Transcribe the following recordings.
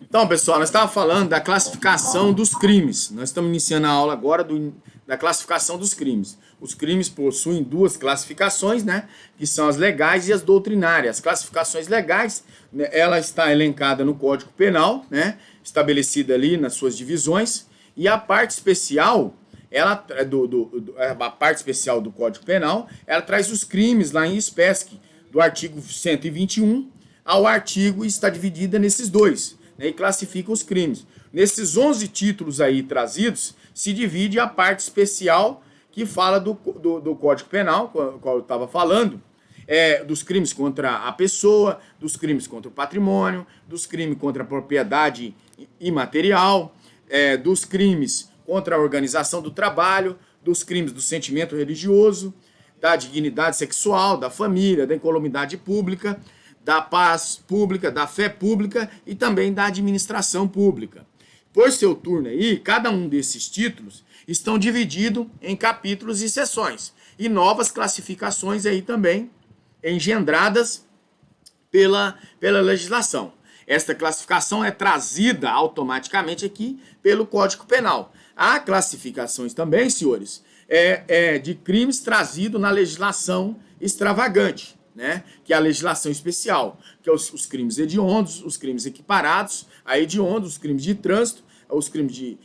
Então, pessoal, nós estávamos falando da classificação dos crimes. Nós estamos iniciando a aula agora da classificação dos crimes. Os crimes possuem duas classificações, né? Que são as legais e as doutrinárias. As classificações legais, né, ela está elencada no Código Penal, né? Estabelecida ali nas suas divisões. E a parte especial, a parte especial do Código Penal, ela traz os crimes lá em espécie, do artigo 121 ao artigo, e está dividida nesses dois, né, e classifica os crimes. Nesses 11 títulos aí trazidos, se divide a parte especial que fala do Código Penal, qual eu estava falando, dos crimes contra a pessoa, dos crimes contra o patrimônio, dos crimes contra a propriedade imaterial, dos crimes contra a organização do trabalho, dos crimes do sentimento religioso, da dignidade sexual, da família, da incolumidade pública, da paz pública, da fé pública e também da administração pública. Por seu turno aí, cada um desses títulos estão divididos em capítulos e seções, e novas classificações aí também engendradas pela legislação. Esta classificação é trazida automaticamente aqui pelo Código Penal. Há classificações também, senhores, de crimes trazidos na legislação extravagante, né? Que é a legislação especial, que é os crimes hediondos, os crimes equiparados a hediondos, os crimes de trânsito, os crimes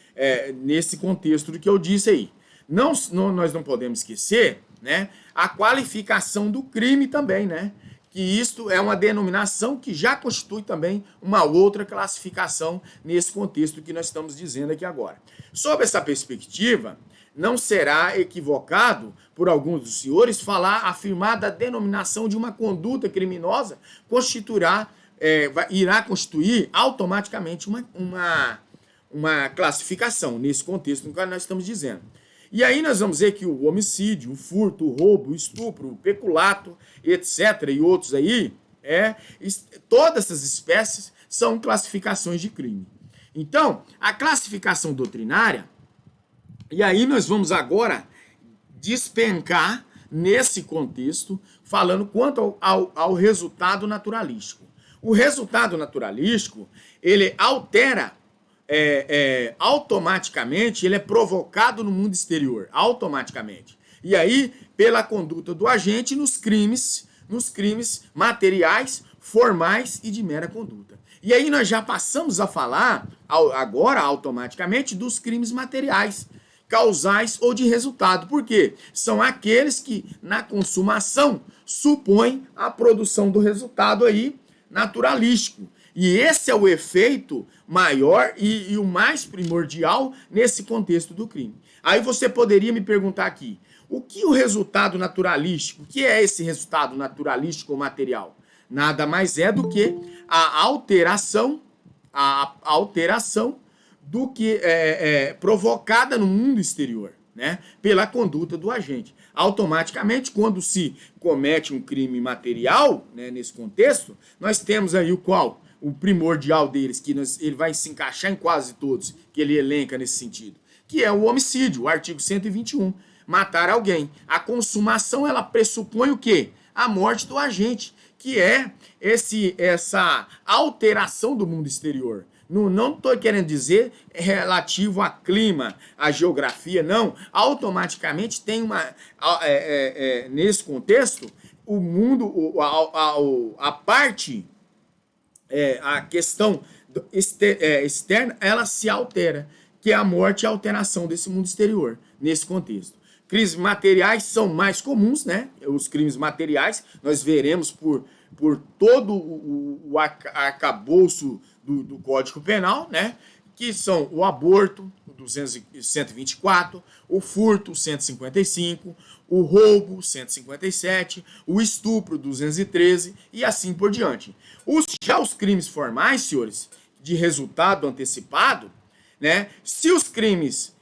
nesse contexto do que eu disse aí. Nós não podemos esquecer, né, a qualificação do crime também, né? Que isto é uma denominação que já constitui também uma outra classificação nesse contexto que nós estamos dizendo aqui agora. Sob essa perspectiva, não será equivocado por alguns dos senhores afirmar da denominação de uma conduta criminosa irá constituir automaticamente uma classificação nesse contexto no qual nós estamos dizendo. E aí nós vamos ver que o homicídio, o furto, o roubo, o estupro, o peculato, etc., e outros aí, todas essas espécies são classificações de crime. Então, a classificação doutrinária, e aí nós vamos agora despencar nesse contexto, falando quanto ao resultado naturalístico. O resultado naturalístico, ele altera automaticamente, ele é provocado no mundo exterior, automaticamente. E aí, pela conduta do agente nos crimes materiais, formais e de mera conduta. E aí nós já passamos a falar, agora automaticamente, dos crimes materiais, causais ou de resultado. Por quê? São aqueles que, na consumação, supõem a produção do resultado aí naturalístico. E esse é o efeito maior e o mais primordial nesse contexto do crime. Aí você poderia me perguntar aqui, o que o resultado naturalístico, o que é esse resultado naturalístico ou material? Nada mais é do que a alteração do que provocada no mundo exterior, né, pela conduta do agente. Automaticamente, quando se comete um crime material, né, nesse contexto, nós temos aí o primordial deles, que ele vai se encaixar em quase todos, que ele elenca nesse sentido, que é o homicídio, o artigo 121, matar alguém. A consumação, ela pressupõe o quê? A morte do agente, que é essa alteração do mundo exterior. Não estou querendo dizer relativo a clima, a geografia, não. Automaticamente tem nesse contexto, o mundo, a parte, a questão externa, ela se altera, que é a morte e a alteração desse mundo exterior, nesse contexto. Crimes materiais são mais comuns, né? Os crimes materiais, nós veremos por todo o arcabouço do Código Penal, né? Que são o aborto, o 124, o furto, 155, o roubo, 157, o estupro, 213 e assim por diante. Já os crimes formais, senhores, de resultado antecipado, né? Se os crimes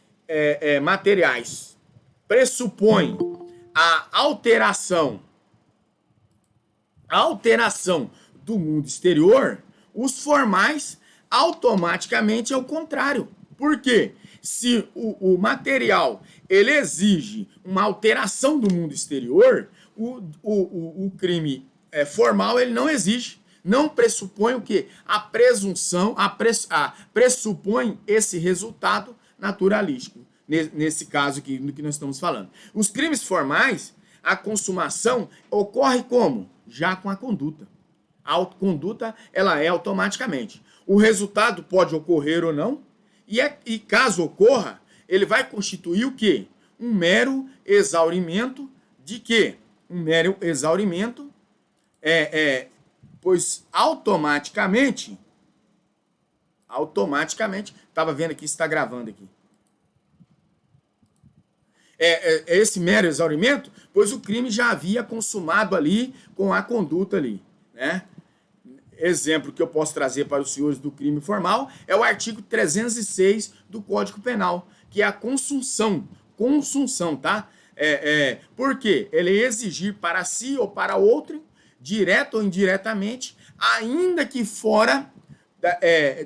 materiais pressupõem a alteração do mundo exterior, os formais automaticamente é o contrário. Por quê? Se o material ele exige uma alteração do mundo exterior, o crime formal ele não exige. não pressupõe o quê? A presunção, pressupõe esse resultado naturalístico, nesse caso aqui do que nós estamos falando. Os crimes formais, a consumação ocorre como? Já com a conduta. A conduta, ela é automaticamente. O resultado pode ocorrer ou não, e caso ocorra, ele vai constituir o quê? Um mero exaurimento de quê? Um mero exaurimento, pois automaticamente, estava vendo aqui, está gravando aqui, esse mero exaurimento, pois o crime já havia consumado ali com a conduta ali, né? Exemplo que eu posso trazer para os senhores do crime formal é o artigo 306 do Código Penal, que é a consunção, tá? Por quê? Ele exigir para si ou para outro, direto ou indiretamente, ainda que fora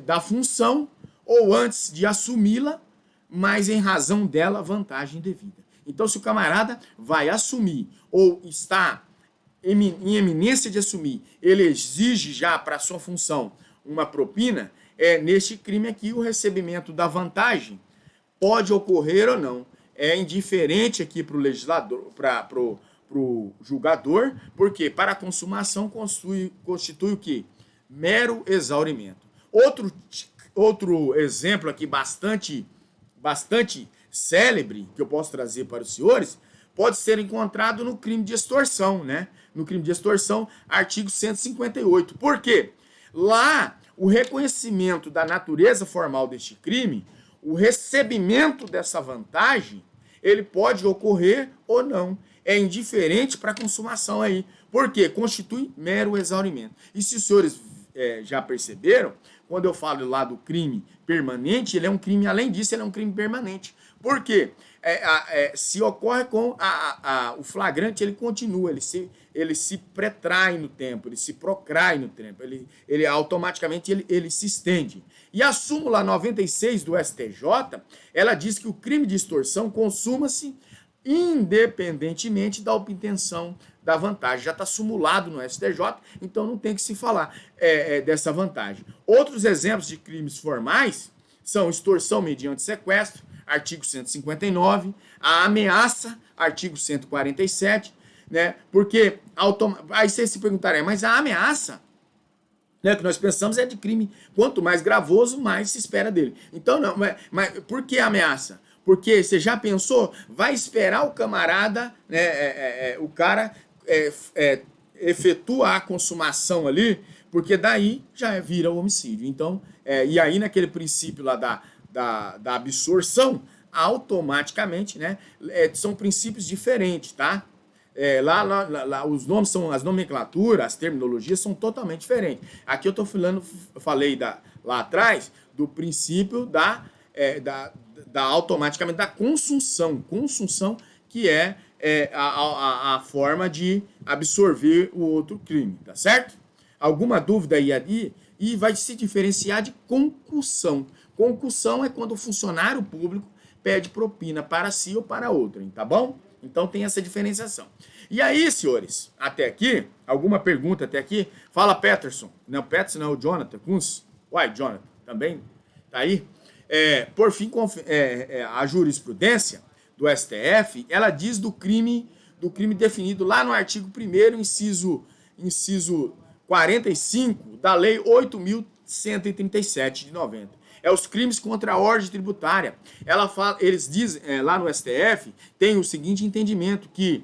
da função ou antes de assumi-la, mas em razão dela vantagem devida. Então, se o camarada vai assumir ou está em eminência de assumir, ele exige já para sua função uma propina, neste crime aqui o recebimento da vantagem pode ocorrer ou não. É indiferente aqui para o legislador, para o julgador, porque para a consumação constitui o quê? Mero exaurimento. Outro exemplo aqui bastante célebre, que eu posso trazer para os senhores, pode ser encontrado no crime de extorsão, né? No crime de extorsão, artigo 158. Por quê? Lá, o reconhecimento da natureza formal deste crime, o recebimento dessa vantagem, ele pode ocorrer ou não. É indiferente para a consumação aí. Por quê? Constitui mero exaurimento. E se os senhores já perceberam, quando eu falo lá do crime permanente, ele é um crime, além disso, ele é um crime permanente. Por quê? Se ocorre com o flagrante, ele continua, ele se pretrai no tempo, ele se procrai no tempo, ele automaticamente ele se estende. E a súmula 96 do STJ, ela diz que o crime de extorsão consuma-se independentemente da obtenção da vantagem. Já está sumulado no STJ, então não tem que se falar dessa vantagem. Outros exemplos de crimes formais são extorsão mediante sequestro, artigo 159, a ameaça, artigo 147, né? Porque aí vocês se perguntarem, mas a ameaça, né, que nós pensamos é de crime, quanto mais gravoso, mais se espera dele. Então não, mas por que ameaça? Porque você já pensou, vai esperar o camarada, né, o cara efetua a consumação ali, porque daí já vira o homicídio. Então, e aí naquele princípio lá da absorção, automaticamente, né, são princípios diferentes, tá? Lá os nomes são, as nomenclaturas, as terminologias são totalmente diferentes. Aqui eu falei lá atrás do princípio automaticamente da consunção, que é a forma de absorver o outro crime, tá certo? Alguma dúvida aí? E vai se diferenciar de concussão. Concussão é quando o funcionário público pede propina para si ou para outrem, tá bom? Então tem essa diferenciação. E aí, senhores, até aqui, alguma pergunta até aqui? Fala, Peterson. Não, Peterson não, o Jonathan Kunz. Uai, Jonathan, também? Tá aí? Por fim, a jurisprudência do STF, ela diz do crime definido lá no artigo 1º, inciso 45 da Lei 8.137 de 90. Os crimes contra a ordem tributária. Eles dizem, lá no STF, tem o seguinte entendimento, que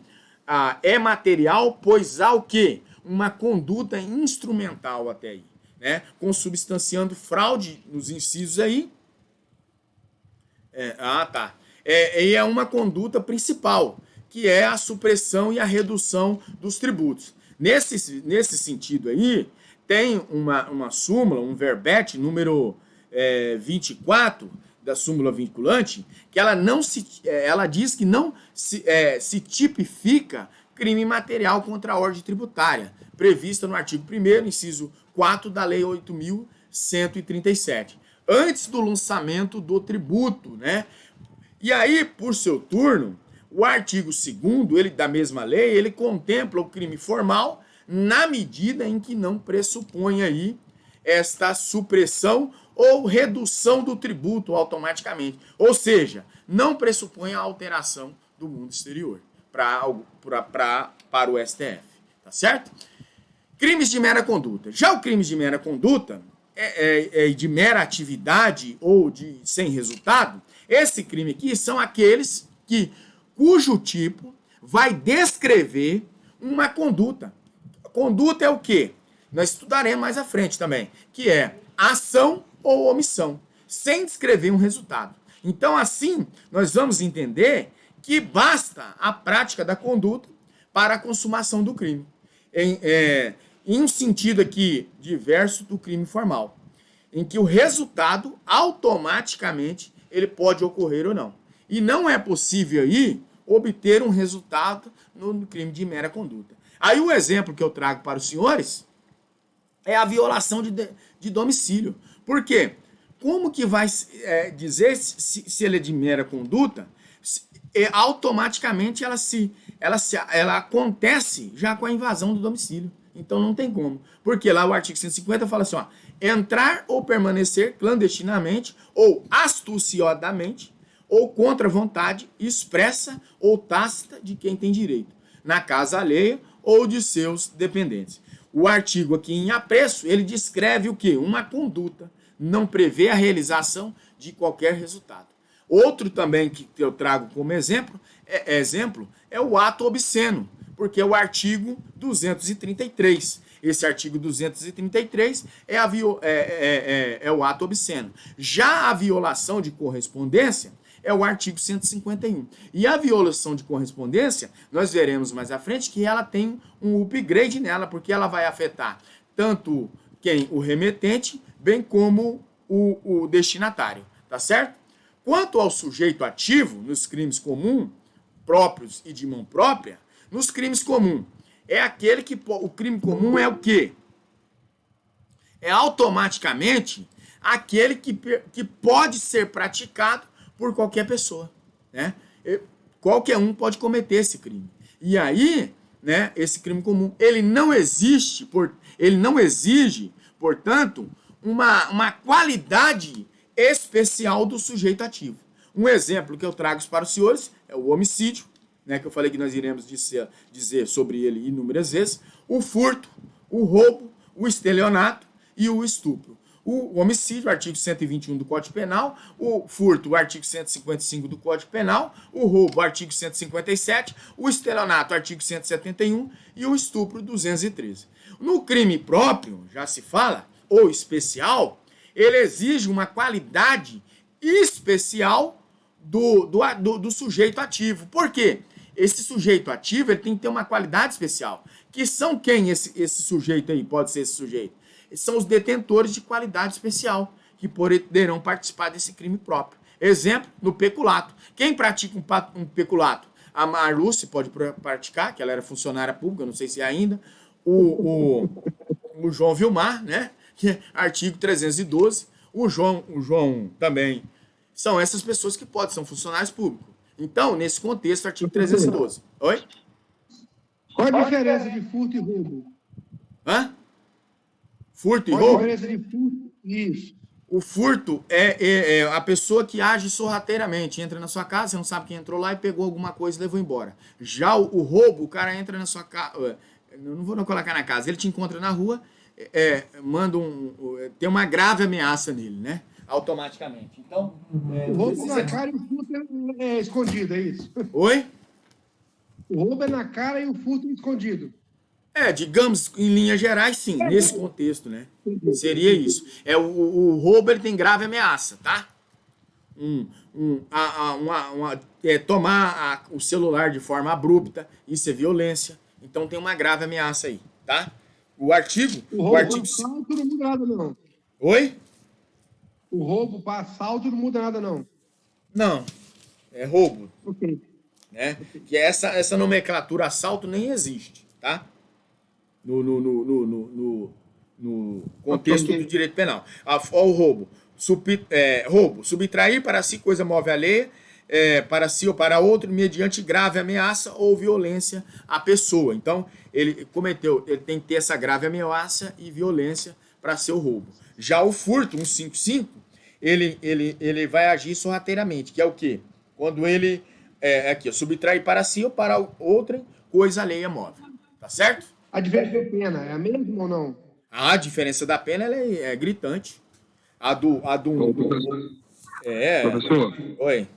é material, pois há o quê? Uma conduta instrumental até aí, né? Consubstanciando fraude nos incisos aí. E é uma conduta principal, que é a supressão e a redução dos tributos. Nesse sentido aí, tem uma súmula, um verbete, número 24 da súmula vinculante, que ela diz que não se tipifica crime material contra a ordem tributária, prevista no artigo 1º, inciso 4 da Lei 8.137, antes do lançamento do tributo, né? E aí, por seu turno, o artigo 2º, da mesma lei, ele contempla o crime formal na medida em que não pressupõe aí esta supressão ou redução do tributo automaticamente. Ou seja, não pressupõe a alteração do mundo exterior para o STF. Tá certo? Crimes de mera conduta. Já o crime de mera conduta, de mera atividade ou de sem resultado, esse crime aqui são aqueles cujo tipo vai descrever uma conduta. Conduta é o quê? Nós estudaremos mais à frente também, que é ação ou omissão, sem descrever um resultado. Então, assim, nós vamos entender que basta a prática da conduta para a consumação do crime. Em um sentido aqui diverso do crime formal, em que o resultado automaticamente ele pode ocorrer ou não. E não é possível aí obter um resultado no crime de mera conduta. Aí o exemplo que eu trago para os senhores é a violação de domicílio. Por quê? Como que vai dizer se ele é de mera conduta? Automaticamente ela acontece já com a invasão do domicílio. Então não tem como. Porque lá o artigo 150 fala assim, ó, entrar ou permanecer clandestinamente ou astuciosamente ou contra a vontade expressa ou tácita de quem tem direito, na casa alheia ou de seus dependentes. O artigo aqui em apreço, ele descreve o quê? Uma conduta, não prevê a realização de qualquer resultado. Outro também que eu trago como exemplo é o ato obsceno, porque é o artigo 233. Esse artigo 233 é o ato obsceno. Já a violação de correspondência é o artigo 151. E a violação de correspondência, nós veremos mais à frente que ela tem um upgrade nela, porque ela vai afetar tanto o remetente, bem como o destinatário, tá certo? Quanto ao sujeito ativo, nos crimes comuns, próprios e de mão própria, nos crimes comuns, é aquele que... O crime comum é o quê? É automaticamente aquele que pode ser praticado por qualquer pessoa, né? Qualquer um pode cometer esse crime. E aí, né, esse crime comum, ele não exige, portanto, uma qualidade especial do sujeito ativo. Um exemplo que eu trago para os senhores é o homicídio, né, que eu falei que nós iremos dizer sobre ele inúmeras vezes, o furto, o roubo, o estelionato e o estupro. O homicídio, artigo 121 do Código Penal, o furto, o artigo 155 do Código Penal, o roubo, artigo 157, o estelionato, artigo 171 e o estupro, 213. No crime próprio, já se fala, ou especial, ele exige uma qualidade especial do sujeito ativo. Por quê? Esse sujeito ativo ele tem que ter uma qualidade especial. Que são quem esse sujeito aí pode ser esse sujeito? São os detentores de qualidade especial, que poderão participar desse crime próprio. Exemplo, no peculato. Quem pratica um peculato? A Marluce pode praticar, que ela era funcionária pública, não sei se é ainda. O João Vilmar, né? Que é artigo 312. O João também. São essas pessoas que podem, são funcionários públicos. Então, nesse contexto, artigo 312. Oi? Qual a diferença de furto e roubo? Hã? Furto e Qual a roubo? diferença de furto? Isso. O furto é a pessoa que age sorrateiramente. Entra na sua casa, você não sabe quem entrou lá e pegou alguma coisa e levou embora. Já o roubo, o cara entra na sua casa... Não vou colocar na casa. Ele te encontra na rua, tem uma grave ameaça nele, né? Automaticamente. Então... o roubo na cara e o furto é escondido, é isso? Oi? O roubo é na cara e o furto é escondido. Digamos, em linhas gerais, sim, nesse contexto, né? Seria isso. O roubo, ele tem grave ameaça, tá? Tomar o celular de forma abrupta, isso é violência. Então tem uma grave ameaça aí, tá? O artigo... O roubo para assalto não muda nada, não. Oi? O roubo para assalto não muda nada, não. Não, é roubo. Ok. Né? Que essa nomenclatura assalto nem existe, tá? No contexto do direito penal. O roubo. Roubo, subtrair para si coisa móvel alheia, para si ou para outro mediante grave ameaça ou violência à pessoa. Então, ele tem que ter essa grave ameaça e violência para ser o roubo. Já o furto, 155, ele vai agir sorrateiramente, que é o quê? Quando ele subtrai para si ou para outra coisa alheia móvel. Tá certo? A diferença da pena é a mesma ou não? A diferença da pena ela é gritante. A do Professor, Oi.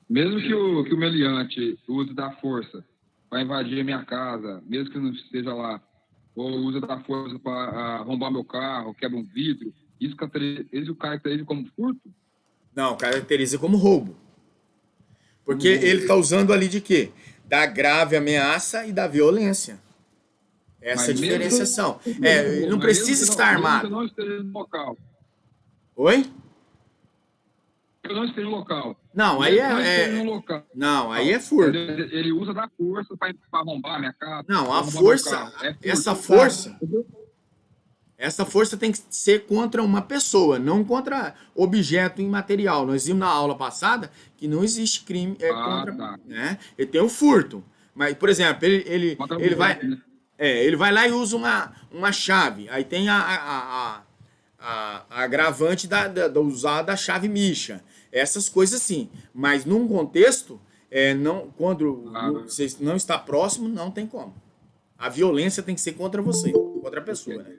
mesmo que o meliante use da força para invadir a minha casa, mesmo que não esteja lá, ou use da força para arrombar meu carro, quebra um vidro, isso caracteriza como furto? Não, caracteriza como roubo. Porque ele está usando ali de quê? Da grave ameaça e da violência. Essa é a diferenciação. Ele não precisa estar armado. Mesmo que eu não esteja no local. Oi? Eu não esteja no local. Não, aí Não, aí é furto. Ele usa da força para arrombar a minha casa. Não, a força, essa força tem que ser contra uma pessoa, não contra objeto imaterial. Nós vimos na aula passada que não existe crime contra, tá. né? Ele tem o furto, mas por exemplo, ele vai lá e usa uma chave. Aí tem a agravante da usar da chave micha. Essas coisas sim. Mas num contexto, quando você não está próximo, não tem como. A violência tem que ser contra você, contra a pessoa, né?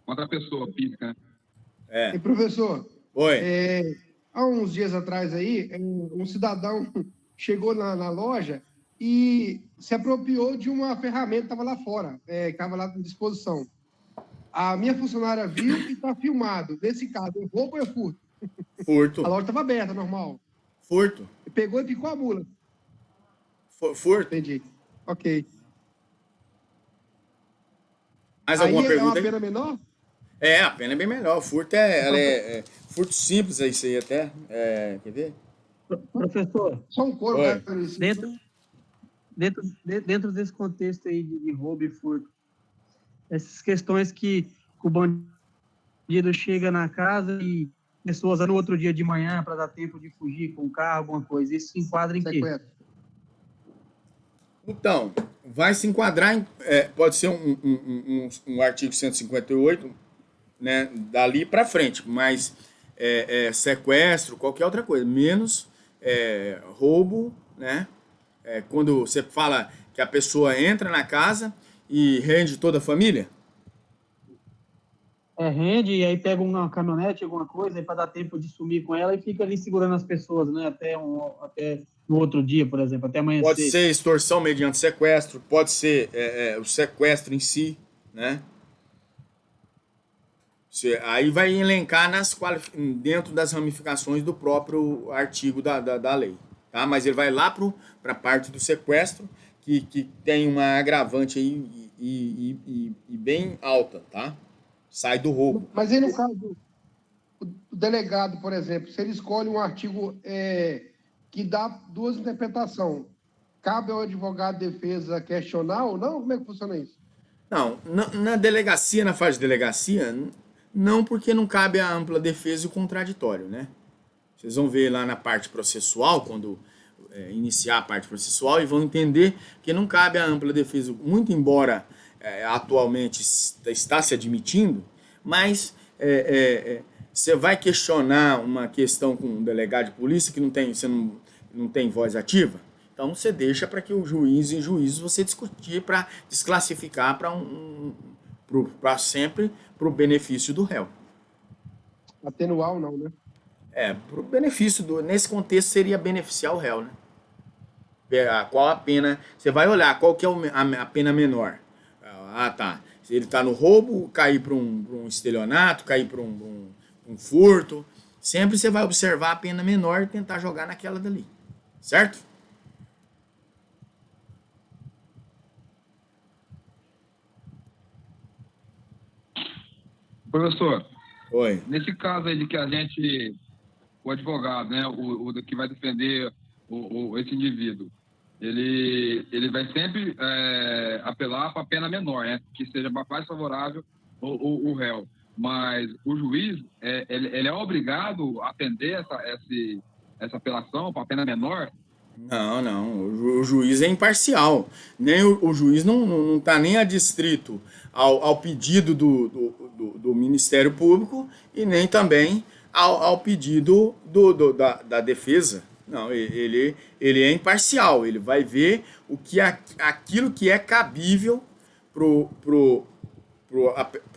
Contra a pessoa física. E professor, Oi. há uns dias atrás aí, um cidadão chegou na loja e se apropriou de uma ferramenta que estava lá fora, que estava lá à disposição. A minha funcionária viu e está filmado. Nesse caso, é roubo ou é furto? Furto. A loja estava aberta, normal. Furto. Pegou e picou a mula. Furto. Entendi. Ok. Mais Aí alguma pergunta? É uma pena menor? A pena é bem melhor. O furto furto simples, é isso aí até. Quer ver? Professor, Só um couro, Oi. cara. dentro desse contexto aí de roubo e furto, essas questões que o bandido chega na casa e pessoas no outro dia de manhã para dar tempo de fugir com o carro, alguma coisa, isso se enquadra em quê? Sequestro. Então, vai se enquadrar em. Pode ser um artigo 158, né? Dali para frente, mas sequestro, qualquer outra coisa, menos roubo, né? Quando você fala que a pessoa entra na casa e rende toda a família? Rende, e aí pega uma caminhonete, alguma coisa, para dar tempo de sumir com ela e fica ali segurando as pessoas, né? Até no outro dia, por exemplo, até amanhecer. Pode ser extorsão mediante sequestro, pode ser o sequestro em si, né? Aí vai elencar dentro das ramificações do próprio artigo da lei, tá? Mas ele vai lá para a parte do sequestro, que tem uma agravante aí e bem alta, tá? Sai do roubo. Mas aí, no caso, o delegado, por exemplo, se ele escolhe um artigo que dá duas interpretações, cabe ao advogado de defesa questionar ou não? Como é que funciona isso? Não, na delegacia, na fase de delegacia, não, porque não cabe a ampla defesa e o contraditório, né? Vocês vão ver lá na parte processual, quando iniciar a parte processual, e vão entender que não cabe a ampla defesa, muito embora atualmente está se admitindo, mas você vai questionar uma questão com um delegado de polícia que você não tem voz ativa, então você deixa para que o juiz e juízes você discutir para desclassificar para sempre para o benefício do réu. Atenuar ou não, né? Para o benefício nesse contexto seria beneficiar o réu, né? Qual a pena? Você vai olhar qual que é a pena menor. Tá. Se ele está no roubo, cair para um estelionato, cair para um furto. Sempre você vai observar a pena menor e tentar jogar naquela dali. Certo? Professor, Oi. nesse caso aí de que o advogado, né, o que vai defender esse indivíduo, ele vai sempre apelar para a pena menor, né, que seja mais favorável o réu. Mas o juiz, ele é obrigado a atender essa apelação para pena menor? Não. O juiz é imparcial. Nem o juiz não está nem adstrito ao pedido do Ministério Público e nem também ao pedido da defesa. Não, ele é imparcial. Ele vai ver aquilo que é cabível pro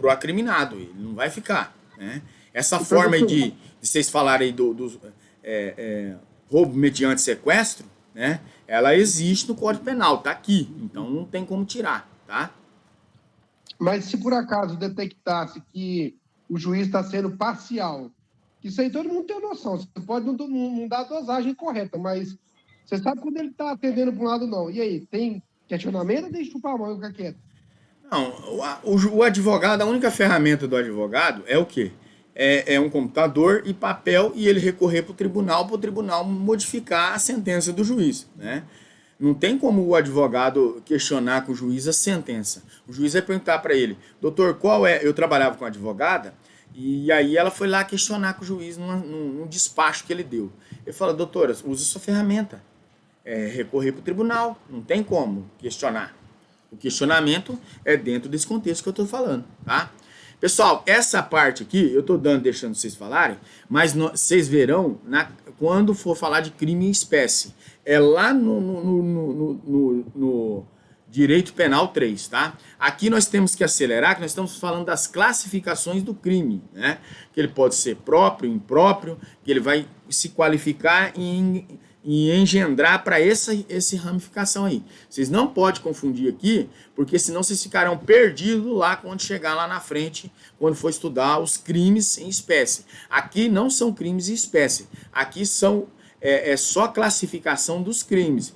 acriminado. Ele não vai ficar, né? Essa forma aí de vocês falarem aí do roubo mediante sequestro, né? Ela existe no Código Penal, tá aqui. Então não tem como tirar, tá? Mas se por acaso detectasse que o juiz está sendo parcial, isso aí todo mundo tem noção. Você pode não dar a dosagem correta, mas você sabe quando ele está atendendo para um lado ou não. E aí, tem questionamento ou deixa chupar a mão e ficar quieto? Não, o advogado, a única ferramenta do advogado é o quê? É um computador e papel e ele recorrer para o tribunal modificar a sentença do juiz, né? Não tem como o advogado questionar com o juiz a sentença. O juiz vai perguntar para ele, doutor, qual é? Eu trabalhava com uma advogada e aí ela foi lá questionar com o juiz num despacho que ele deu. Ele fala, doutora, use sua ferramenta, recorrer para o tribunal, não tem como questionar. O questionamento é dentro desse contexto que eu estou falando, tá? Pessoal, essa parte aqui eu estou deixando vocês falarem, mas vocês verão quando for falar de crime em espécie. É lá no Direito Penal 3, tá? Aqui nós temos que acelerar, que nós estamos falando das classificações do crime, né? Que ele pode ser próprio, impróprio, que ele vai se qualificar e engendrar para essa ramificação aí. Vocês não podem confundir aqui, porque senão vocês ficarão perdidos lá quando chegar lá na frente, quando for estudar os crimes em espécie. Aqui não são crimes em espécie, aqui são só classificação dos crimes,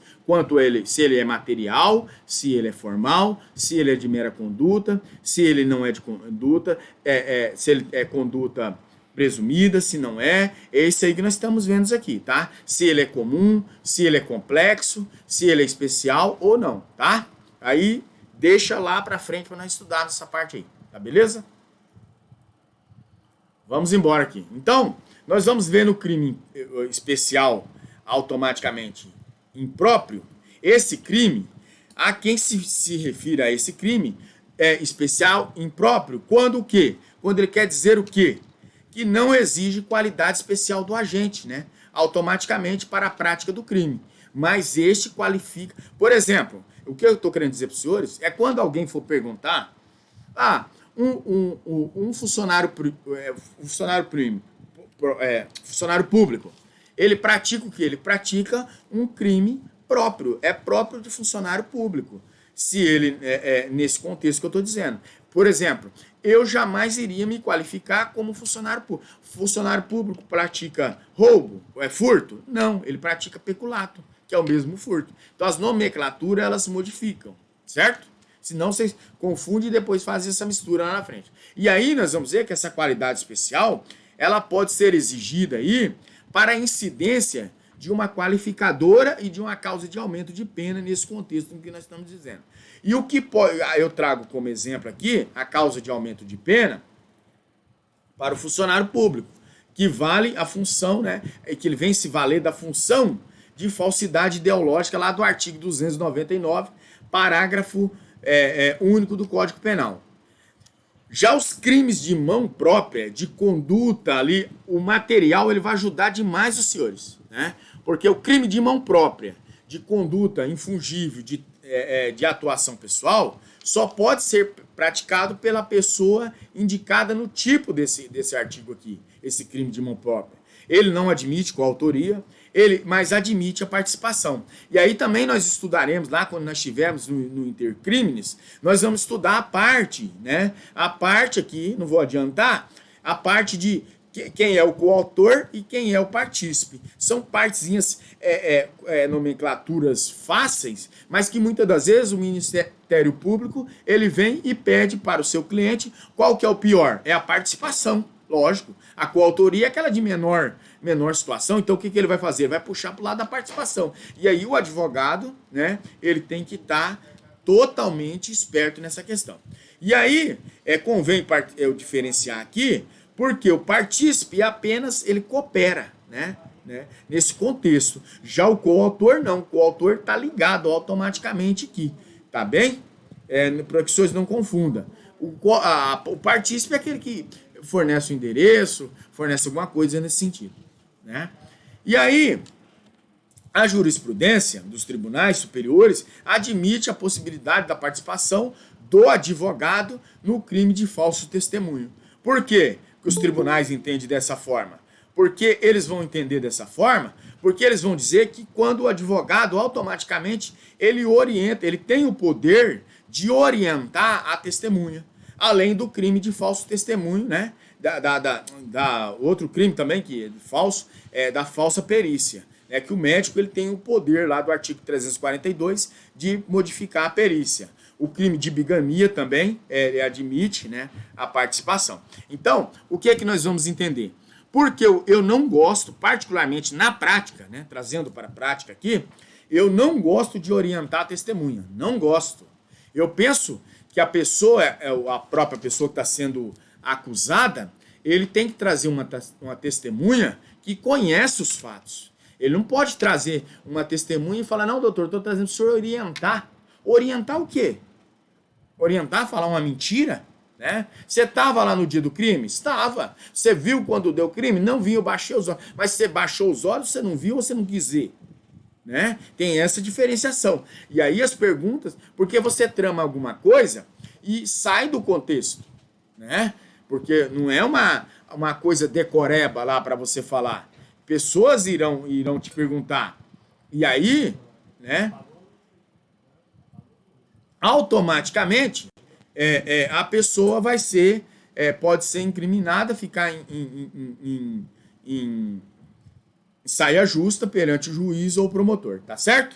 se ele é material, se ele é formal, se ele é de mera conduta, se ele não é de conduta, se ele é conduta presumida, se não é isso aí que nós estamos vendo aqui, tá? Se ele é comum, se ele é complexo, se ele é especial ou não, tá? Aí deixa lá pra frente para nós estudar essa parte aí, tá beleza? Vamos embora aqui. Então, nós vamos ver no crime especial automaticamente impróprio, esse crime, a quem se refira a esse crime especial impróprio, quando o quê? Quando ele quer dizer o quê? Que não exige qualidade especial do agente, né? Automaticamente para a prática do crime. Mas este qualifica... Por exemplo, o que eu estou querendo dizer para os senhores é quando alguém for perguntar, um funcionário público, ele pratica o quê? Ele pratica um crime próprio, é próprio de funcionário público. Se ele, nesse contexto que eu estou dizendo. Por exemplo, eu jamais iria me qualificar como funcionário público. Funcionário público pratica roubo, furto? Não, ele pratica peculato, que é o mesmo furto. Então as nomenclaturas, elas se modificam, certo? Senão vocês confundem e depois fazem essa mistura lá na frente. E aí nós vamos ver que essa qualidade especial, ela pode ser exigida aí para a incidência de uma qualificadora e de uma causa de aumento de pena nesse contexto em que nós estamos dizendo. E o que eu trago como exemplo aqui, a causa de aumento de pena para o funcionário público, que vale a função, né, que ele vem se valer da função de falsidade ideológica lá do artigo 299, parágrafo único do Código Penal. Já os crimes de mão própria, de conduta ali, o material, ele vai ajudar demais os senhores, né? Porque o crime de mão própria, de conduta infungível, de atuação pessoal, só pode ser praticado pela pessoa indicada no tipo desse artigo aqui, esse crime de mão própria. Ele não admite coautoria, mas admite a participação. E aí também nós estudaremos lá, quando nós estivermos no Intercrimes, nós vamos estudar a parte, né? A parte aqui, não vou adiantar, a parte de quem é o coautor e quem é o partícipe. São partezinhas, nomenclaturas fáceis, mas que muitas das vezes o Ministério Público, ele vem e pede para o seu cliente qual que é o pior? É a participação, lógico. A coautoria é aquela de menor situação, então o que ele vai fazer? Ele vai puxar para o lado da participação. E aí o advogado, né, ele tem que estar totalmente esperto nessa questão. E aí, convém eu diferenciar aqui, porque o partícipe apenas ele coopera, né? né, nesse contexto. Já o coautor não, o coautor está ligado automaticamente aqui, tá bem? Para que os senhores não confundam. O partícipe é aquele que fornece o endereço, fornece alguma coisa nesse sentido, né? E aí, a jurisprudência dos tribunais superiores admite a possibilidade da participação do advogado no crime de falso testemunho. Por quê que os tribunais entendem dessa forma? Porque eles vão entender dessa forma, porque eles vão dizer que quando o advogado automaticamente ele orienta, ele tem o poder de orientar a testemunha, além do crime de falso testemunho, né? Da outro crime também que é falso, da falsa perícia. É que o médico ele tem o poder lá do artigo 342 de modificar a perícia. O crime de bigamia também admite, né, a participação. Então, o que é que nós vamos entender? Porque eu não gosto, particularmente na prática, né, trazendo para a prática aqui, eu não gosto de orientar a testemunha. Não gosto. Eu penso que a pessoa, a própria pessoa que está sendo acusada, ele tem que trazer uma testemunha que conhece os fatos. Ele não pode trazer uma testemunha e falar, não, doutor, estou trazendo para o senhor orientar. Orientar o quê? Orientar, falar uma mentira? Né? Você estava lá no dia do crime? Estava. Você viu quando deu crime? Não vi, eu baixei os olhos. Mas você baixou os olhos, você não viu ou você não quis ver? Né? Tem essa diferenciação. E aí as perguntas, porque você trama alguma coisa e sai do contexto. Né? Porque não é uma coisa decoreba lá para você falar. Pessoas irão te perguntar. E aí, né, automaticamente, a pessoa vai ser, pode ser incriminada, ficar em saia justa perante o juiz ou o promotor, tá certo?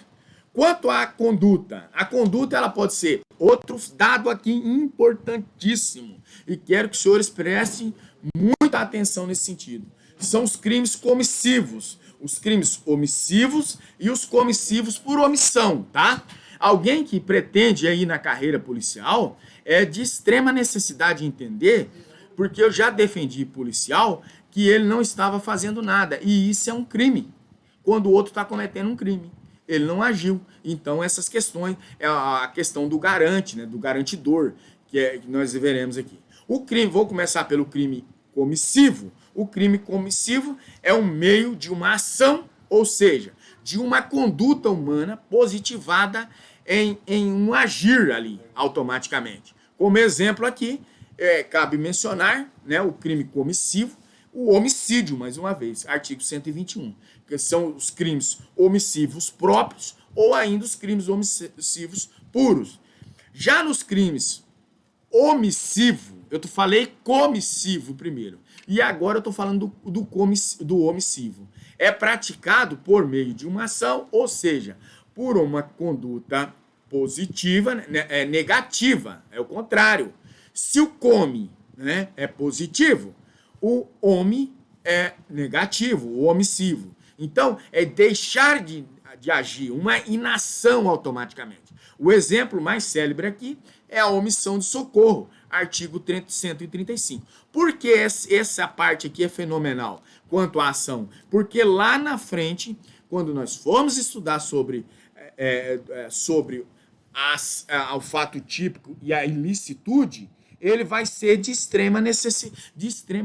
Quanto à conduta, a conduta ela pode ser outro dado aqui importantíssimo, e quero que os senhores prestem muita atenção nesse sentido. São os crimes comissivos, os crimes omissivos e os comissivos por omissão, tá? Alguém que pretende ir na carreira policial é de extrema necessidade de entender, porque eu já defendi policial que ele não estava fazendo nada, e isso é um crime, quando o outro está cometendo um crime. Ele não agiu. Então, essas questões, é a questão do garante, né, do garantidor, que nós veremos aqui. O crime, vou começar pelo crime comissivo. O crime comissivo é um meio de uma ação, ou seja, de uma conduta humana positivada em um agir ali, automaticamente. Como exemplo aqui, cabe mencionar, né, o crime comissivo, o homicídio, mais uma vez, artigo 121, que são os crimes omissivos próprios ou ainda os crimes omissivos puros. Já nos crimes omissivos, eu falei comissivo primeiro, e agora eu estou falando do omissivo. É praticado por meio de uma ação, ou seja, por uma conduta positiva, né, negativa, é o contrário. Se o come, né, é positivo, o omi é negativo, o omissivo. Então, é deixar de agir, uma inação automaticamente. O exemplo mais célebre aqui é a omissão de socorro, artigo 135. Por que essa parte aqui é fenomenal quanto à ação? Porque lá na frente, quando nós formos estudar sobre o fato típico e a ilicitude, ele vai ser de extrema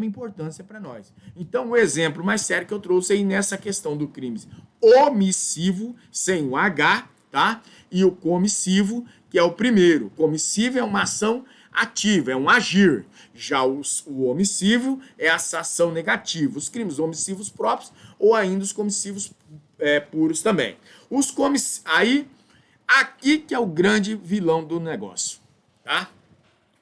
importância para nós. Então, o exemplo mais sério que eu trouxe aí nessa questão do crime omissivo, sem o H, tá? E o comissivo, que é o primeiro. Comissivo é uma ação ativa, é um agir. Já o omissivo é essa ação negativa. Os crimes omissivos próprios ou ainda os comissivos puros também. Aí, aqui que é o grande vilão do negócio, tá?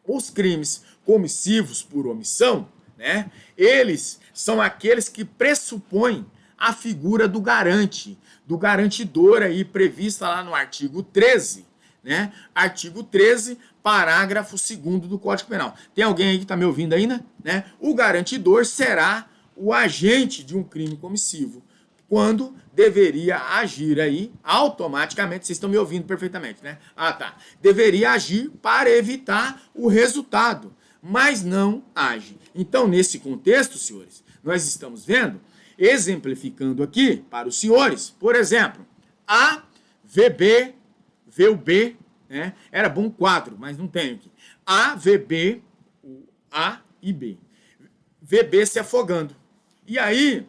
Os crimes comissivos por omissão, né, eles são aqueles que pressupõem a figura do garante, do garantidor aí prevista lá no artigo 13, né? Artigo 13, parágrafo 2º do Código Penal. Tem alguém aí que está me ouvindo ainda? Né? O garantidor será o agente de um crime comissivo, quando deveria agir aí automaticamente, vocês estão me ouvindo perfeitamente, né? Ah, tá. Deveria agir para evitar o resultado, mas não age. Então, nesse contexto, senhores, nós estamos vendo Exemplificando aqui para os senhores, por exemplo, A, VB, VUB, né? Era bom 4, mas não tem aqui. A, VB, A e B. VB se afogando. E aí,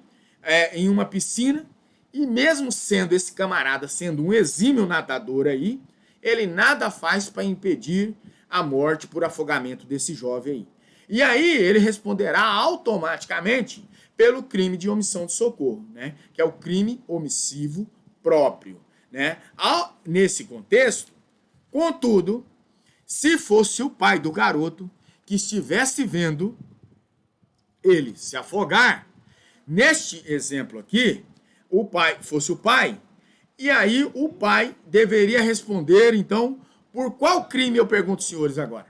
em uma piscina, e mesmo sendo esse camarada sendo um exímio nadador aí, ele nada faz para impedir a morte por afogamento desse jovem aí. E aí ele responderá automaticamente pelo crime de omissão de socorro, né? Que é o crime omissivo próprio, né? Nesse contexto, contudo, se fosse o pai do garoto que estivesse vendo ele se afogar, neste exemplo aqui, o pai fosse o pai, e aí o pai deveria responder, então, por qual crime eu pergunto, senhores, agora?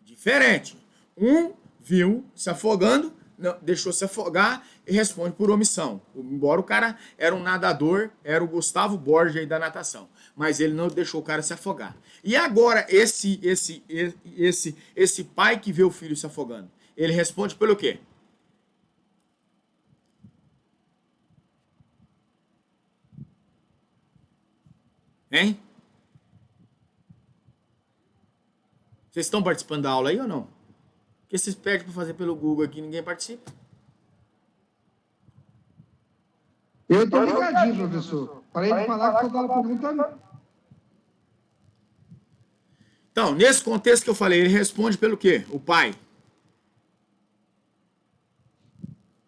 Diferente. Um viu se afogando, não, deixou se afogar e responde por omissão. Embora o cara era um nadador, era o Gustavo Borges aí da natação, mas ele não deixou o cara se afogar. E agora esse pai que vê o filho se afogando, ele responde pelo quê? Hein? Vocês estão participando da aula aí ou não? Porque vocês pedem para fazer pelo Google aqui, ninguém participa. Eu estou ligadinho, professor. Para ele falar que eu estava perguntando. Então, nesse contexto que eu falei, ele responde pelo quê? O pai.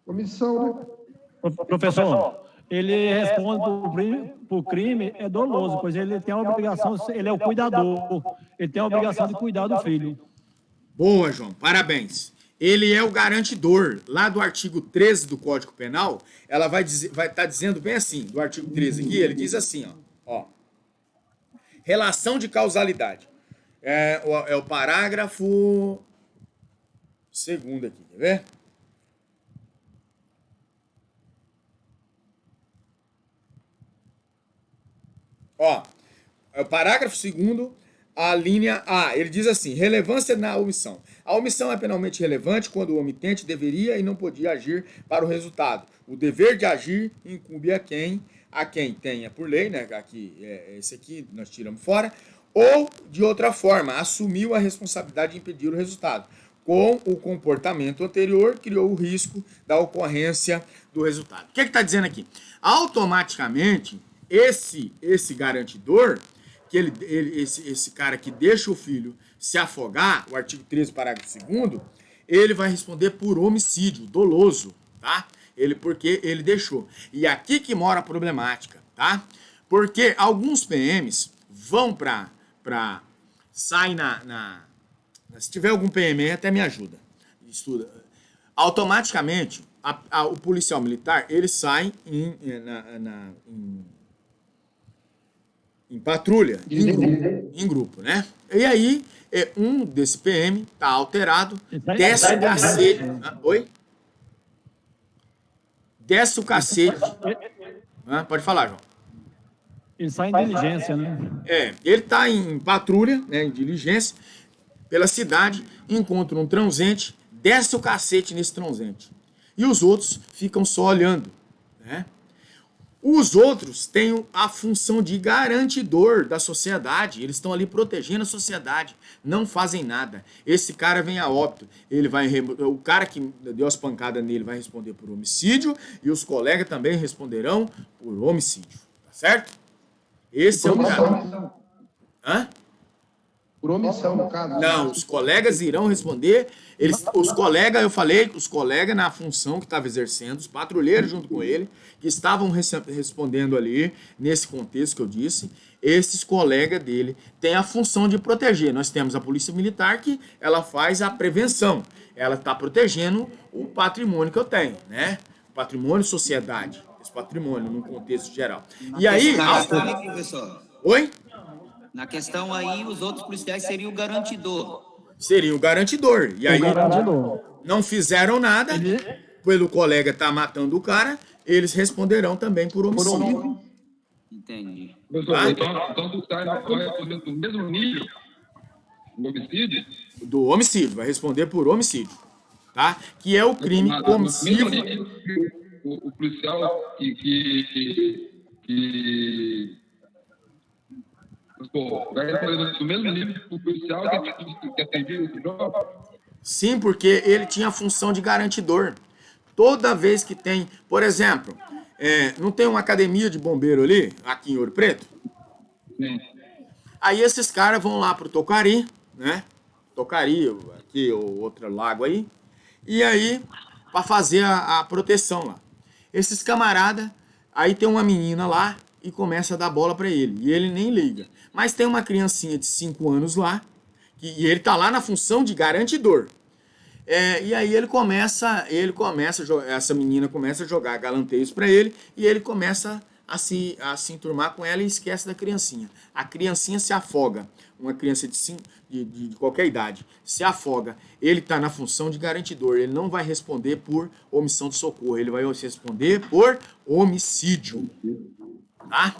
Omissão, né? Professor, ele responde por crime doloso, pois ele tem a obrigação, ele é o cuidador, ele tem a obrigação de cuidar do filho. Boa, João, parabéns. Ele é o garantidor. Lá do artigo 13 do Código Penal, ela vai estar dizendo bem assim, do artigo 13 aqui, ele diz assim, ó. Relação de causalidade. É o parágrafo 2º aqui, quer ver? Ó, é o parágrafo 2º, a linha A, ele diz assim, relevância na omissão. A omissão é penalmente relevante quando o omitente deveria e não podia agir para o resultado. O dever de agir incumbe a quem tenha por lei, né, aqui, esse aqui nós tiramos fora, ou, de outra forma, assumiu a responsabilidade de impedir o resultado. Com o comportamento anterior, criou o risco da ocorrência do resultado. O que está dizendo aqui? Automaticamente, esse garantidor, que esse cara que deixa o filho se afogar, o artigo 13, parágrafo 2º, ele vai responder por homicídio doloso, tá? Porque ele deixou. E aqui que mora a problemática, tá? Porque alguns PMs vão saem se tiver algum PM, até me ajuda. Estuda. Automaticamente, o policial militar, ele sai em patrulha, em grupo, né? E aí, um desse PM tá alterado, desce o cacete. Oi? Desce o cacete. Pode falar, João. Ele sai em diligência, né? Ele tá em patrulha, né, em diligência, pela cidade, encontra um transente, desce o cacete nesse transente. E os outros ficam só olhando, né? Os outros têm a função de garantidor da sociedade. Eles estão ali protegendo a sociedade. Não fazem nada. Esse cara vem a óbito. O cara que deu as pancadas nele vai responder por homicídio e os colegas também responderão por homicídio. Tá certo? Esse é o cara. Hã? Por omissão, no caso. Não, os colegas irão responder. Os colegas, eu falei, os colegas na função que estavam exercendo, os patrulheiros junto com ele, que estavam respondendo ali, nesse contexto que eu disse, esses colegas dele têm a função de proteger. Nós temos a Polícia Militar que ela faz a prevenção. Ela está protegendo o patrimônio que eu tenho, né? Patrimônio, sociedade. Esse patrimônio, num contexto geral. E aí... professor. Oi? Na questão aí, os outros policiais seriam o garantidor. Seria o garantidor. E aí, garantidor. não fizeram nada, pelo colega estar matando o cara, eles responderão também por homicídio. Entendi. Professor, então tu vai responder do mesmo nível do homicídio? Do homicídio, vai responder por homicídio, tá? Que é o crime omissivo. o policial vai responder do mesmo nível que o policial que atendia esse jovem? Sim, porque ele tinha a função de garantidor. Toda vez que tem, por exemplo, não tem uma academia de bombeiro ali, aqui em Ouro Preto? Sim. Aí esses caras vão lá pro Tocari, né? Tocari, aqui, ou outro lago aí. E aí, para fazer a proteção lá. Esses camaradas, aí tem uma menina lá e começa a dar bola para ele. E ele nem liga. Mas tem uma criancinha de 5 anos lá, e ele tá lá na função de garantidor. E aí essa menina começa a jogar galanteios para ele, e ele começa a se enturmar com ela e esquece da criancinha. A criancinha se afoga. Uma criança de qualquer idade se afoga. Ele está na função de garantidor. Ele não vai responder por omissão de socorro. Ele vai responder por homicídio. Tá?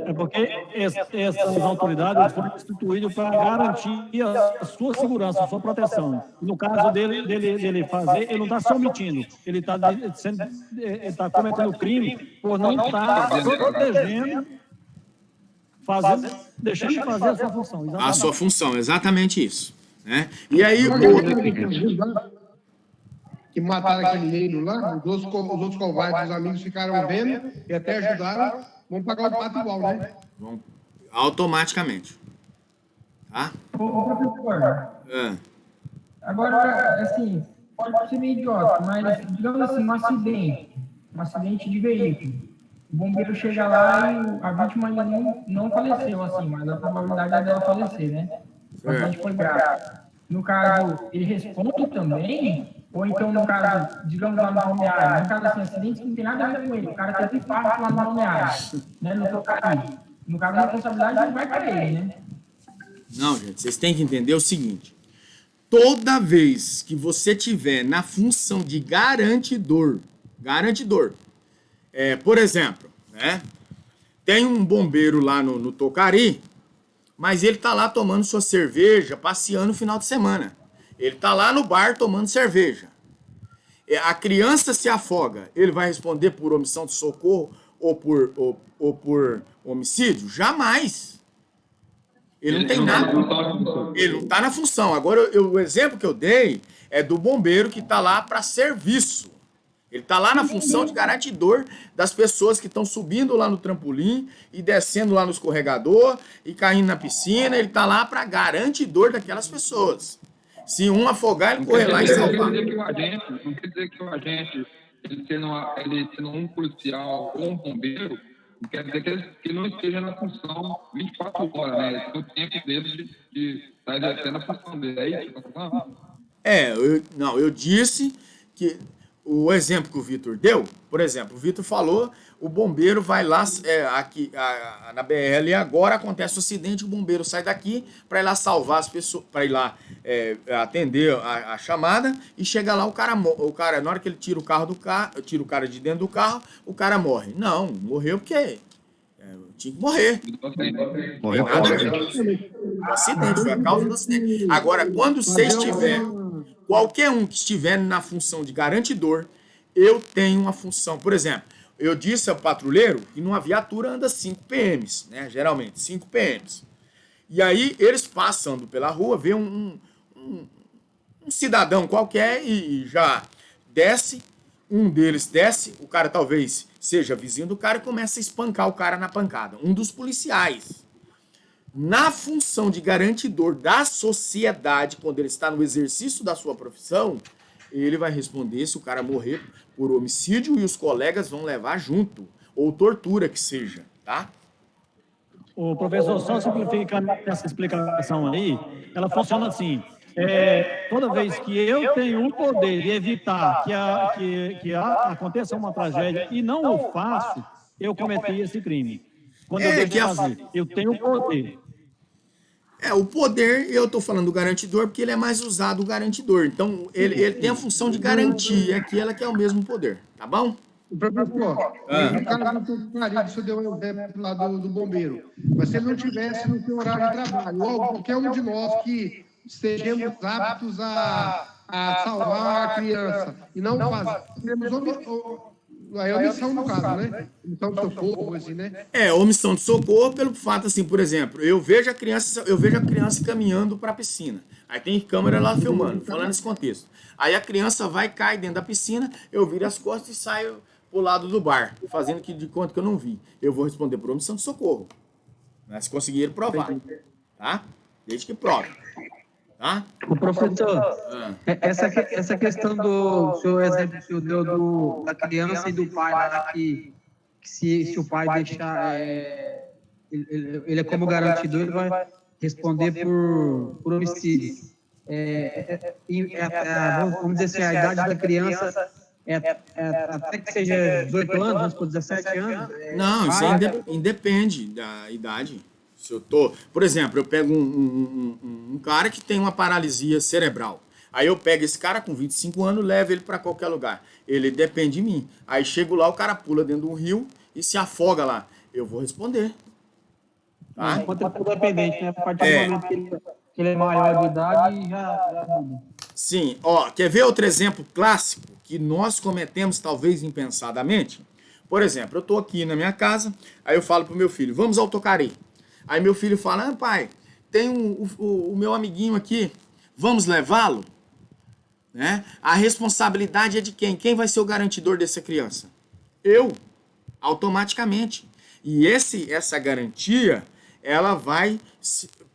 É porque essas autoridades foram instituídas para garantir a sua segurança, a sua proteção. No caso dele fazer, ele não está se omitindo. Ele está cometendo crime por não estar protegendo, deixando de fazer a sua função. Exatamente. A sua função, exatamente isso. Né? E aí, que mataram aquele negro lá, os outros covardes, os amigos ficaram vendo e até ajudaram, vão pagar o pato igual, né? Vão automaticamente. Tá? Ô, professor, agora, assim, pode ser meio idiota, mas, digamos assim, um acidente de veículo. O bombeiro chega lá e a vítima não faleceu, assim, mas a probabilidade é dela falecer, né? O acidente foi grave. No caso, ele responde também? Ou então, no caso, digamos lá no balneário, no caso assim, acidente que não tem nada a ver com ele, o cara teve infarto lá no balneário, né, no Tocari. No caso, a responsabilidade não vai para ele, né? Não, gente, vocês têm que entender o seguinte. Toda vez que você tiver na função de garantidor, por exemplo, né, tem um bombeiro lá no Tocari, mas ele tá lá tomando sua cerveja, passeando no final de semana. Ele tá lá no bar tomando cerveja. A criança se afoga. Ele vai responder por omissão de socorro ou por homicídio? Jamais. Ele não tem nada. Ele não tá na função. Agora, o exemplo que eu dei é do bombeiro que tá lá para serviço. Ele tá lá na função de garantidor das pessoas que estão subindo lá no trampolim e descendo lá no escorregador e caindo na piscina. Ele tá lá para garantidor daquelas pessoas. Se um afogar, ele corre lá e salvar. Não quer dizer que o agente, ele sendo um policial ou um bombeiro, não quer dizer que ele não esteja na função 24 horas, né? Ele tem o tempo dele de estar exercendo a função dele. É isso que você está falando? Eu disse que o exemplo que o Vitor deu, por exemplo, o Vitor falou, o bombeiro vai lá, aqui na BL, agora acontece o acidente, o bombeiro sai daqui para ir lá salvar as pessoas, para ir lá atender a chamada, e chega lá, o cara, na hora que ele tira o cara de dentro do carro, o cara morre. Não, morreu porque tinha que morrer. Morreu por acidente. Acidente, foi a causa do acidente. Agora, quando você estiver, qualquer um que estiver na função de garantidor, eu tenho uma função. Por exemplo, eu disse ao patrulheiro que numa viatura anda 5 PMs, né? Geralmente, 5 PMs. E aí, eles passando pela rua, vê um cidadão qualquer e já desce, um deles desce, o cara talvez seja vizinho do cara e começa a espancar o cara na pancada. Um dos policiais. Na função de garantidor da sociedade, quando ele está no exercício da sua profissão, ele vai responder se o cara morrer por homicídio e os colegas vão levar junto, ou tortura que seja, tá? O professor, só simplificando essa explicação aí, ela funciona assim. Toda vez que eu tenho o poder de evitar que aconteça uma tragédia e não o faço, eu cometi esse crime. Quando eu devo fazer, eu tenho o poder. O poder, eu estou falando do garantidor, porque ele é mais usado o garantidor. Então, ele tem a função de garantir aquela que é o mesmo poder, tá bom? Professor, o cara não tem marido, você deu um exemplo lá do bombeiro. Mas se ele não tivesse no seu horário de trabalho, ou qualquer um de nós que sejamos aptos a salvar a criança e não fazemos Aí é omissão no caso, né? Omissão de socorro, assim, né? Omissão de socorro pelo fato, assim, por exemplo, eu vejo a criança caminhando para a piscina. Aí tem câmera lá filmando, falando nesse contexto. Aí a criança vai, cai dentro da piscina, eu viro as costas e saio pro lado do bar, fazendo de conta que eu não vi. Eu vou responder por omissão de socorro. Mas se conseguirem provar, tá? Desde que prove. Tá? O professor, essa questão do seu exemplo que deu da criança e do pai lá, que se o pai deixar, ele é como garantidor, ele vai responder por homicídio. Vamos dizer assim, a idade da criança até que seja 18 anos, vamos por 17 anos. Não, isso independe da idade. Se eu tô, por exemplo, eu pego um cara que tem uma paralisia cerebral. Aí eu pego esse cara com 25 anos, levo ele para qualquer lugar. Ele depende de mim. Aí chego lá, o cara pula dentro de um rio e se afoga lá. Eu vou responder. Tá? Enquanto ele for dependente, né? A partir do momento que ele é maior de idade, já muda. Sim, quer ver outro exemplo clássico que nós cometemos talvez impensadamente? Por exemplo, eu tô aqui na minha casa, aí eu falo pro meu filho, vamos ao Tocarei. Aí meu filho fala, pai, tem o meu amiguinho aqui, vamos levá-lo? Né? A responsabilidade é de quem? Quem vai ser o garantidor dessa criança? Eu, automaticamente. E essa garantia, ela vai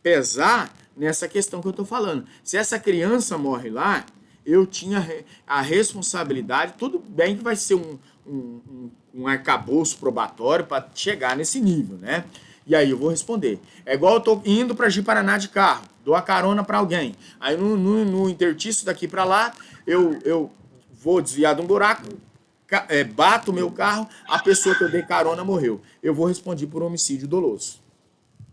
pesar nessa questão que eu estou falando. Se essa criança morre lá, eu tinha a responsabilidade, tudo bem que vai ser um arcabouço probatório para chegar nesse nível, né? E aí eu vou responder. É igual eu tô indo para Ji-Paraná de carro, dou a carona para alguém. Aí no intertício daqui para lá, eu vou desviar de um buraco, bato o meu carro, a pessoa que eu dei carona morreu. Eu vou responder por homicídio doloso.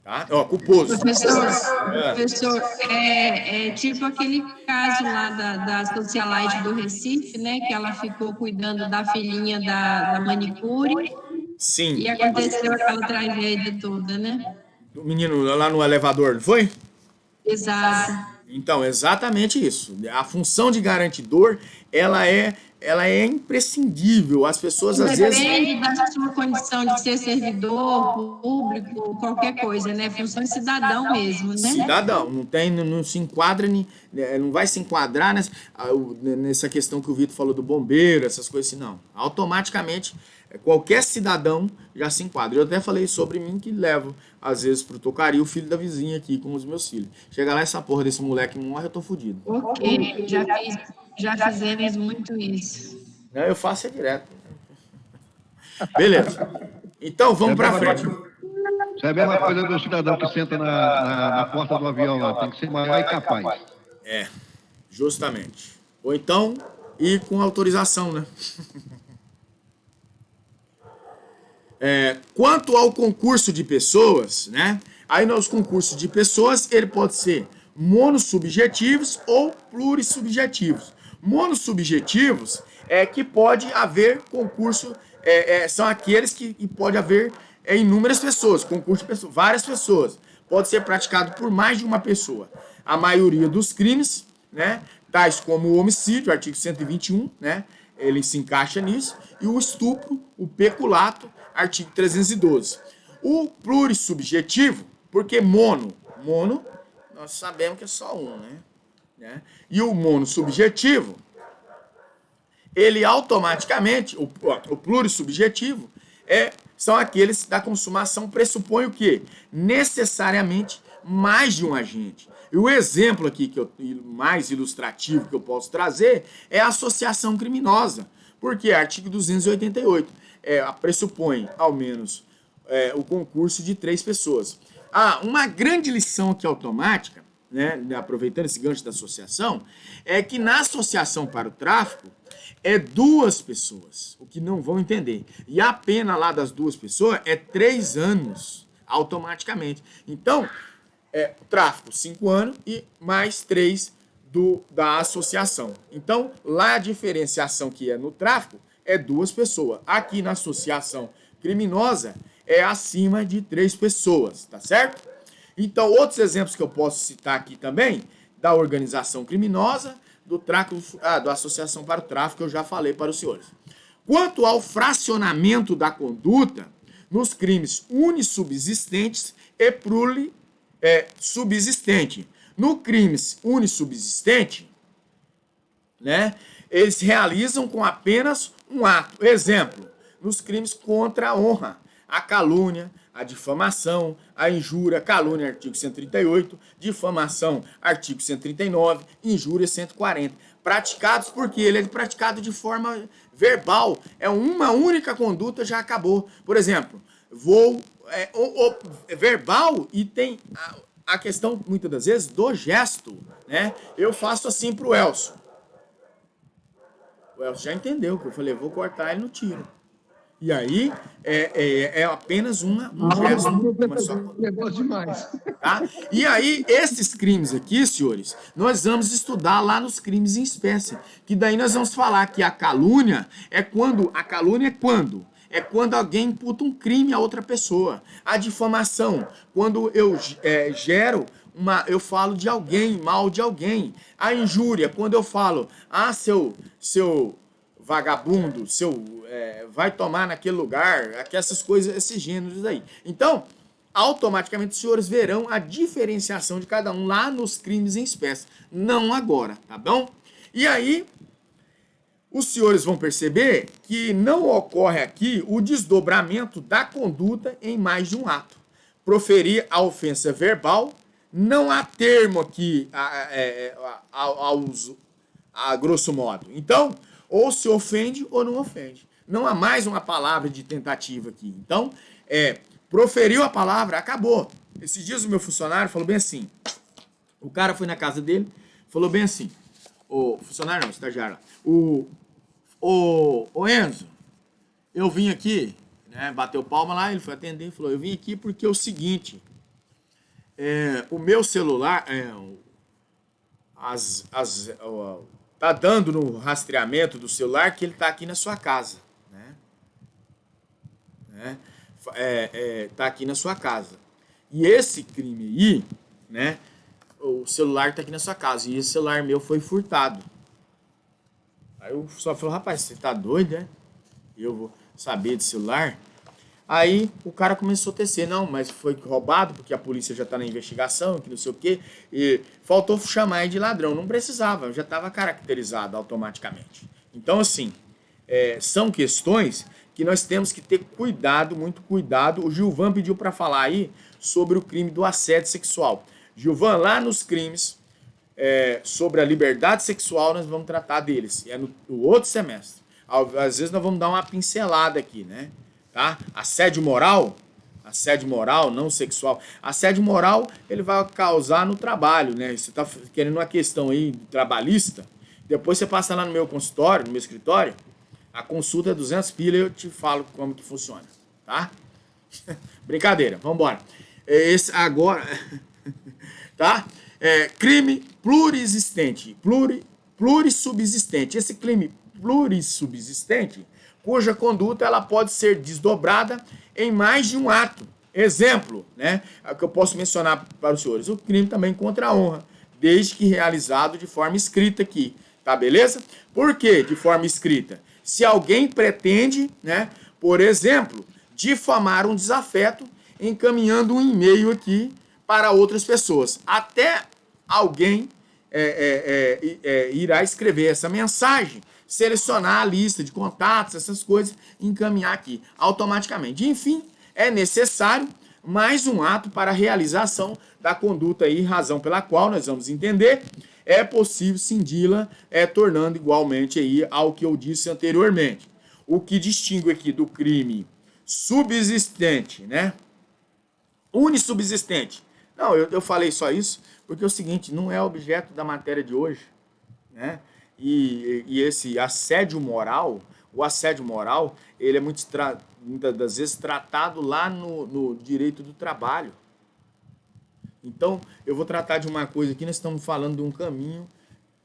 Tá? Culposo. Professor, é tipo aquele caso lá da socialite do Recife, né? Que ela ficou cuidando da filhinha da manicure. Sim. E aconteceu aquela tragédia toda, né? O menino lá no elevador, não foi? Exato. Então, exatamente isso. A função de garantidor, ela é imprescindível. As pessoas, às vezes... Depende da sua condição de ser servidor, público, qualquer coisa, né? Função de cidadão mesmo, né? Cidadão. Não se enquadra, não vai se enquadrar nessa questão que o Vitor falou do bombeiro, essas coisas assim, não. Automaticamente, qualquer cidadão já se enquadra. Eu até falei sobre mim que levo, às vezes, pro Tocaria o filho da vizinha aqui com os meus filhos. Chega lá, essa porra desse moleque morre, eu tô fudido. Ok, já fizemos muito isso. Não, eu faço direto. Beleza. Então, vamos pra frente. Isso é a mesma coisa do cidadão que senta na porta do avião lá. Tem que ser maior e capaz. Justamente. Ou então, ir com autorização, né? Quanto ao concurso de pessoas, né? Aí nos concursos de pessoas, ele pode ser monossubjetivos ou plurissubjetivos. Monossubjetivos é que pode haver concurso, são aqueles que pode haver inúmeras pessoas, concurso de pessoas, várias pessoas. Pode ser praticado por mais de uma pessoa. A maioria dos crimes, né? Tais como o homicídio, artigo 121, né? Ele se encaixa nisso. E o estupro, o peculato, artigo 312. O plurissubjetivo, porque mono, nós sabemos que é só um, né? E o monossubjetivo, ele automaticamente, o plurissubjetivo, são aqueles da consumação pressupõe o quê? Necessariamente mais de um agente. E o exemplo aqui mais ilustrativo que eu posso trazer é a associação criminosa. Porque artigo 288 pressupõe, ao menos, o concurso de 3 pessoas. Uma grande lição aqui automática, né, aproveitando esse gancho da associação, é que na associação para o tráfico é 2 pessoas, o que não vão entender. E a pena lá das 2 pessoas é 3 anos, automaticamente. Então, o tráfico, 5 anos e mais 3 da associação. Então, lá a diferenciação que é no tráfico é 2 pessoas. Aqui na associação criminosa é acima de 3 pessoas, tá certo? Então, outros exemplos que eu posso citar aqui também, da organização criminosa, da associação para o tráfico, eu já falei para os senhores. Quanto ao fracionamento da conduta, nos crimes unissubsistentes e plurissubsistente. No crimes unissubsistente, né, eles realizam com apenas um ato. Exemplo, nos crimes contra a honra, a calúnia, a difamação, a injúria, calúnia, artigo 138, difamação, artigo 139, injúria, 140. Praticados porque ele é praticado de forma verbal. É uma única conduta, já acabou. Por exemplo, verbal e tem a questão, muitas das vezes, do gesto, né? Eu faço assim pro Elcio. O Elcio já entendeu que eu falei, vou cortar ele no tiro. E aí, é apenas um gesto. Negócio demais. Tá? E aí, esses crimes aqui, senhores, nós vamos estudar lá nos crimes em espécie. Que daí nós vamos falar que a calúnia é quando... A calúnia é quando? É quando alguém imputa um crime a outra pessoa. A difamação, quando eu eu falo de alguém, mal de alguém. A injúria, quando eu falo, seu vagabundo, vai tomar naquele lugar, essas coisas, esses gêneros aí. Então, automaticamente os senhores verão a diferenciação de cada um lá nos crimes em espécie. Não agora, tá bom? E aí, os senhores vão perceber que não ocorre aqui o desdobramento da conduta em mais de um ato. Proferir a ofensa verbal, não há termo aqui a grosso modo. Então, ou se ofende ou não ofende. Não há mais uma palavra de tentativa aqui. Então, proferiu a palavra, acabou. Esses dias o meu funcionário falou bem assim. O cara foi na casa dele, falou bem assim. O funcionário não, o estagiário. O Enzo, eu vim aqui, né, bateu palma lá, ele foi atender e falou, eu vim aqui porque é o seguinte, o meu celular, tá dando no rastreamento do celular que ele tá aqui na sua casa, né? Tá aqui na sua casa. E esse crime aí, né, o celular tá aqui na sua casa, e esse celular meu foi furtado. Aí o só falou, rapaz, você tá doido, né? Eu vou saber de celular. Aí o cara começou a tecer, não, mas foi roubado, porque a polícia já tá na investigação, que não sei o quê, e faltou chamar ele de ladrão. Não precisava, já estava caracterizado automaticamente. Então, assim, são questões que nós temos que ter cuidado, muito cuidado. O Gilvan pediu para falar aí sobre o crime do assédio sexual. Gilvan, lá nos crimes sobre a liberdade sexual, nós vamos tratar deles. No outro semestre. Às vezes nós vamos dar uma pincelada aqui, né? Tá? Assédio moral, não sexual. Assédio moral, ele vai causar no trabalho, né? Você tá querendo uma questão aí trabalhista, depois você passa lá no meu consultório, no meu escritório, a consulta é 200 pila e eu te falo como que funciona, tá? Brincadeira, vamos embora. Esse agora, tá? Crime plurissubsistente, plurissubsistente. Esse crime plurissubsistente, cuja conduta ela pode ser desdobrada em mais de um ato. Exemplo, né, que eu posso mencionar para os senhores, o crime também contra a honra, desde que realizado de forma escrita aqui, tá beleza? Por que de forma escrita? Se alguém pretende, né, por exemplo, difamar um desafeto, encaminhando um e-mail aqui para outras pessoas, até alguém irá escrever essa mensagem, selecionar a lista de contatos, essas coisas, e encaminhar aqui automaticamente. Enfim, é necessário mais um ato para a realização da conduta aí, razão pela qual nós vamos entender, é possível cindi-la, tornando igualmente aí ao que eu disse anteriormente. O que distingue aqui do crime subsistente, né? Unissubsistente. Não, eu falei só isso porque é o seguinte, não é objeto da matéria de hoje, né? E esse assédio moral, o assédio moral, ele é muitas das vezes tratado lá no direito do trabalho. Então, eu vou tratar de uma coisa aqui, nós estamos falando de um caminho,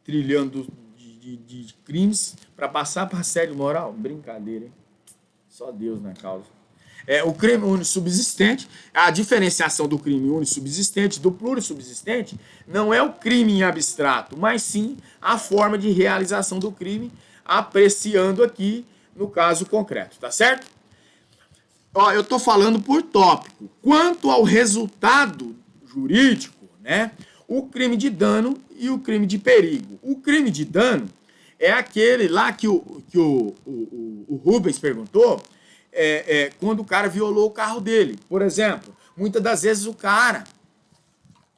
trilhando de crimes, para passar para assédio moral. Brincadeira, hein? Só Deus na causa. O crime unissubsistente, a diferenciação do crime unissubsistente do plurissubsistente não é o crime em abstrato, mas sim a forma de realização do crime, apreciando aqui no caso concreto, tá certo? Ó, eu tô falando por tópico. Quanto ao resultado jurídico, né? O crime de dano e o crime de perigo. O crime de dano é aquele lá que o Rubens perguntou, quando o cara violou o carro dele. Por exemplo, muitas das vezes o cara,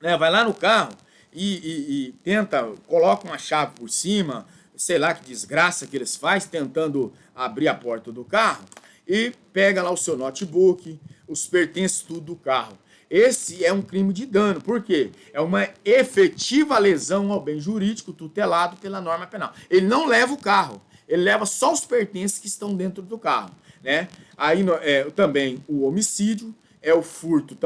né, vai lá no carro e tenta, coloca uma chave por cima, sei lá que desgraça que eles fazem, tentando abrir a porta do carro, e pega lá o seu notebook, os pertences tudo do carro. Esse é um crime de dano. Por quê? É uma efetiva lesão ao bem jurídico tutelado pela norma penal. Ele não leva o carro, ele leva só os pertences que estão dentro do carro, né? Aí também o homicídio, o furto,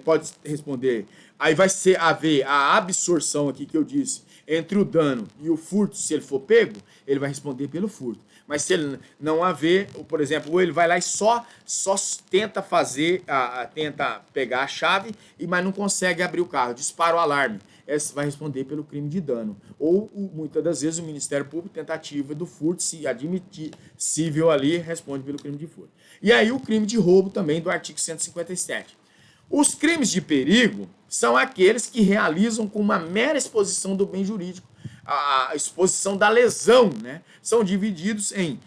pode responder. Aí vai haver a absorção aqui que eu disse, entre o dano e o furto, se ele for pego, ele vai responder pelo furto. Mas se ele não haver, por exemplo, ou ele vai lá e só tenta tenta pegar a chave, mas não consegue abrir o carro, dispara o alarme, esse vai responder pelo crime de dano. Ou, muitas das vezes, o Ministério Público, tentativa do furto, se admissível ali, responde pelo crime de furto. E aí o crime de roubo também do artigo 157. Os crimes de perigo são aqueles que realizam com uma mera exposição do bem jurídico, a exposição da lesão, né? São divididos em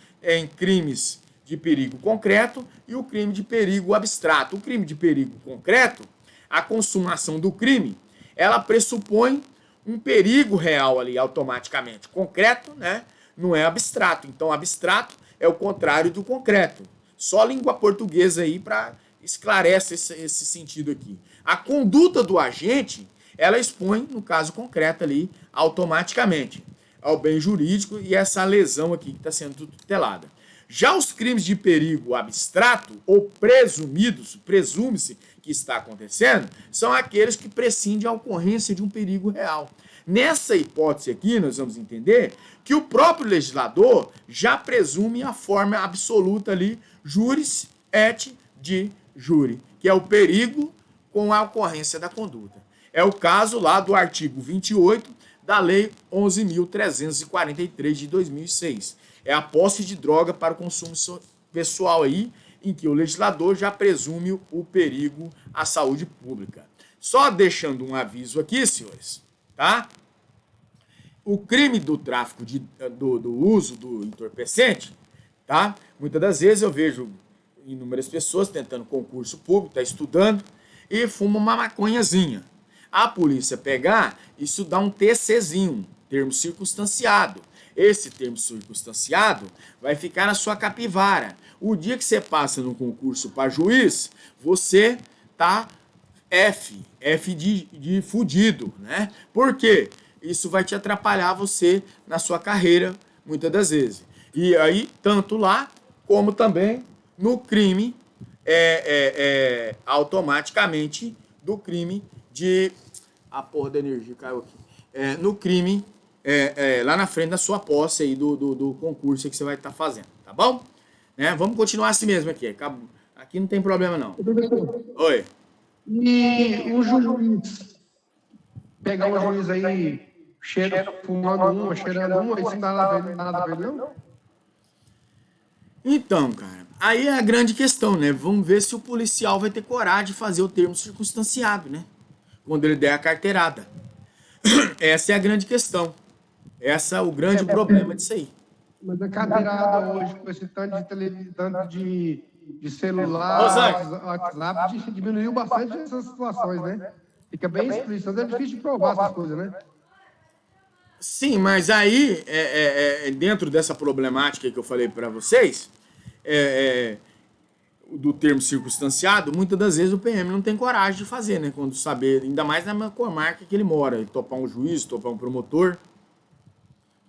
crimes de perigo concreto e o crime de perigo abstrato. O crime de perigo concreto, a consumação do crime, ela pressupõe um perigo real ali automaticamente. Concreto, né? Não é abstrato. Então, abstrato é o contrário do concreto. Só a língua portuguesa aí para esclarecer esse sentido aqui. A conduta do agente, ela expõe, no caso concreto ali, automaticamente ao bem jurídico e essa lesão aqui que está sendo tutelada. Já os crimes de perigo abstrato ou presumidos, presume-se que está acontecendo, são aqueles que prescindem a ocorrência de um perigo real. Nessa hipótese aqui, nós vamos entender que o próprio legislador já presume a forma absoluta ali, juris et de jure, que é o perigo com a ocorrência da conduta. É o caso lá do artigo 28 da Lei 11.343 de 2006. É a posse de droga para o consumo pessoal aí, em que o legislador já presume o perigo à saúde pública. Só deixando um aviso aqui, senhores, tá? O crime do tráfico, do uso do entorpecente, tá? Muitas das vezes eu vejo inúmeras pessoas tentando concurso público, tá estudando, e fuma uma maconhazinha. A polícia pegar, isso dá um TCzinho, termo circunstanciado. Esse termo circunstanciado vai ficar na sua capivara. O dia que você passa no concurso para juiz, você tá F de fudido, né? Por quê? Isso vai te atrapalhar você na sua carreira, muitas das vezes. E aí, tanto lá, como também no crime, automaticamente, do crime de... A porra da energia caiu aqui. No crime, lá na frente da sua posse aí do concurso que você vai estar fazendo, tá bom? Né? Vamos continuar assim mesmo aqui. Aqui não tem problema, não. Oi. E o juiz pegar um juiz aí, fumando cheirando uma, isso não dá nada a ver, não? Então, cara, aí é a grande questão, né? Vamos ver se o policial vai ter coragem de fazer o termo circunstanciado, né? Quando ele der a carteirada. Essa é a grande questão. Essa é o grande problema disso aí. Mas a carteirada hoje, com esse tanto de celular, WhatsApp, diminuiu bastante essas situações, né? Fica bem explícito. É difícil de provar essas coisas, né? Sim, mas aí, dentro dessa problemática que eu falei para vocês, do termo circunstanciado, muitas das vezes o PM não tem coragem de fazer, né? Quando saber, ainda mais na comarca que ele mora, e topar um juiz, topar um promotor.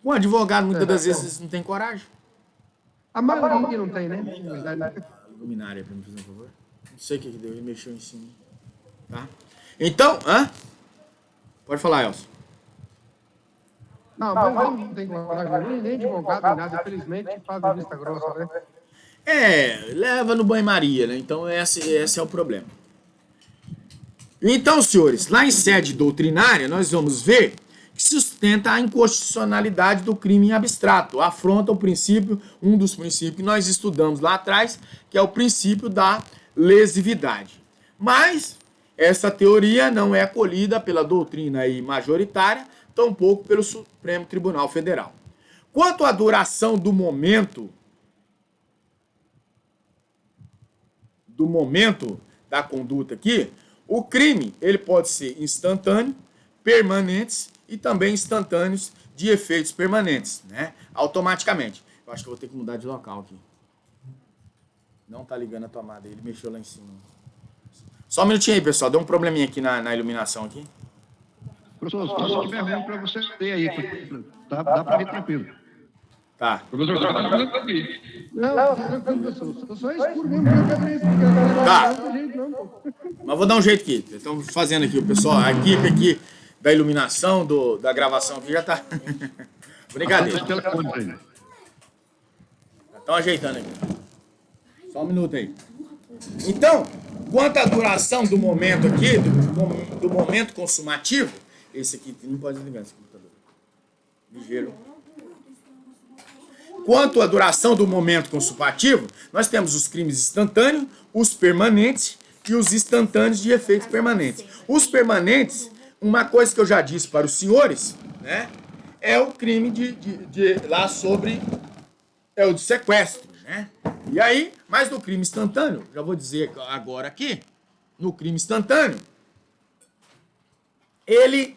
Um advogado, muitas das vezes, não tem coragem. A maioria não tem, né? Luminária, para me fazer um favor. Não sei o que deu, ele mexeu em cima. Tá? Então, pode falar, Elcio. Não, mas não tem coragem, nem advogado, nem nada, infelizmente, fazem vista grossa, né? Leva no banho-maria, né? Então esse é o problema. Então, senhores, lá em sede doutrinária, nós vamos ver que sustenta a inconstitucionalidade do crime em abstrato, afronta o princípio, um dos princípios que nós estudamos lá atrás, que é o princípio da lesividade. Mas essa teoria não é acolhida pela doutrina aí majoritária, tampouco pelo Supremo Tribunal Federal. Quanto à duração do momento da conduta aqui, o crime ele pode ser instantâneo, permanentes e também instantâneos de efeitos permanentes, né? Automaticamente. Eu acho que eu vou ter que mudar de local aqui. Não tá ligando a tomada, ele mexeu lá em cima. Só um minutinho aí, pessoal, deu um probleminha aqui na iluminação aqui. Professor, se tiver ruim para você ter aí, dá para ver tranquilo. Tá. Professor, só tá fazendo aqui. Não, tranquilo, professor. Eu só escuro mesmo, porque eu quero explicar. Tá. Não tem jeito, não, pô. Mas vou dar um jeito aqui. Estamos fazendo aqui, o pessoal, a equipe aqui da iluminação, da gravação aqui já tá. Brincadeira. Estão ajeitando aqui. Só um minuto aí. Então, quanto à duração do momento aqui, do momento consumativo, esse aqui não pode desligar esse computador. Ligeiro. Quanto à duração do momento consumativo, nós temos os crimes instantâneos, os permanentes e os instantâneos de efeitos permanentes. Os permanentes, uma coisa que eu já disse para os senhores, né, é o crime lá sobre o de sequestro, né? E aí, mas no crime instantâneo, já vou dizer agora aqui, no crime instantâneo, ele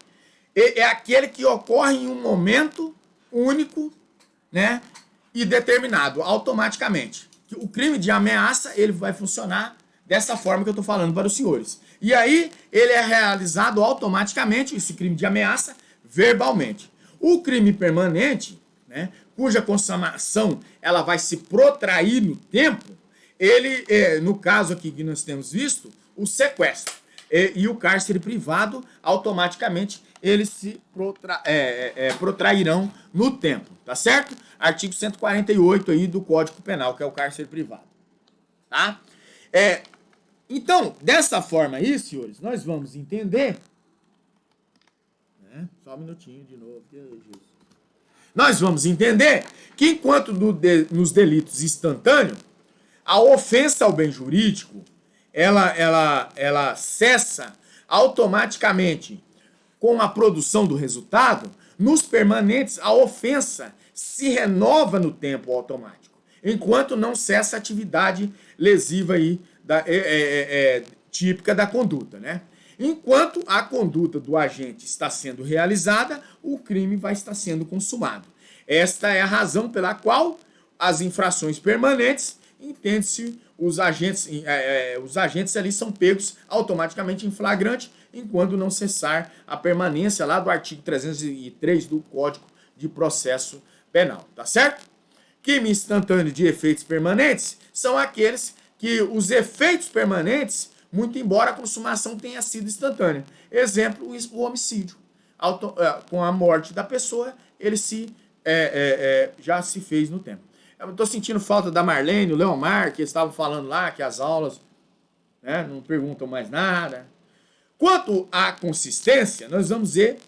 é aquele que ocorre em um momento único, né, e determinado automaticamente. O crime de ameaça, ele vai funcionar dessa forma que eu estou falando para os senhores. E aí, ele é realizado automaticamente, esse crime de ameaça, verbalmente. O crime permanente, né, cuja consumação ela vai se protrair no tempo, ele, no caso aqui que nós temos visto, o sequestro e o cárcere privado, automaticamente, eles se protrairão no tempo, tá certo? Artigo 148 aí do Código Penal, que é o cárcere privado. Tá? Então, dessa forma aí, senhores, nós vamos entender... Só um minutinho de novo. Nós vamos entender que enquanto nos delitos instantâneos, a ofensa ao bem jurídico, ela cessa automaticamente com a produção do resultado, nos permanentes, a ofensa se renova no tempo automático, enquanto não cessa a atividade lesiva aí típica da conduta, né? Enquanto a conduta do agente está sendo realizada, o crime vai estar sendo consumado. Esta é a razão pela qual as infrações permanentes, entende-se, os agentes ali são pegos automaticamente em flagrante, enquanto não cessar a permanência lá do artigo 303 do Código de Processo Penal, tá certo? Crime instantâneo de efeitos permanentes são aqueles que os efeitos permanentes, muito embora a consumação tenha sido instantânea. Exemplo, o homicídio. Com a morte da pessoa, ele já se fez no tempo. Eu estou sentindo falta da Marlene, o Leomar, que estavam falando lá que as aulas, né, não perguntam mais nada. Quanto à consistência, nós vamos ver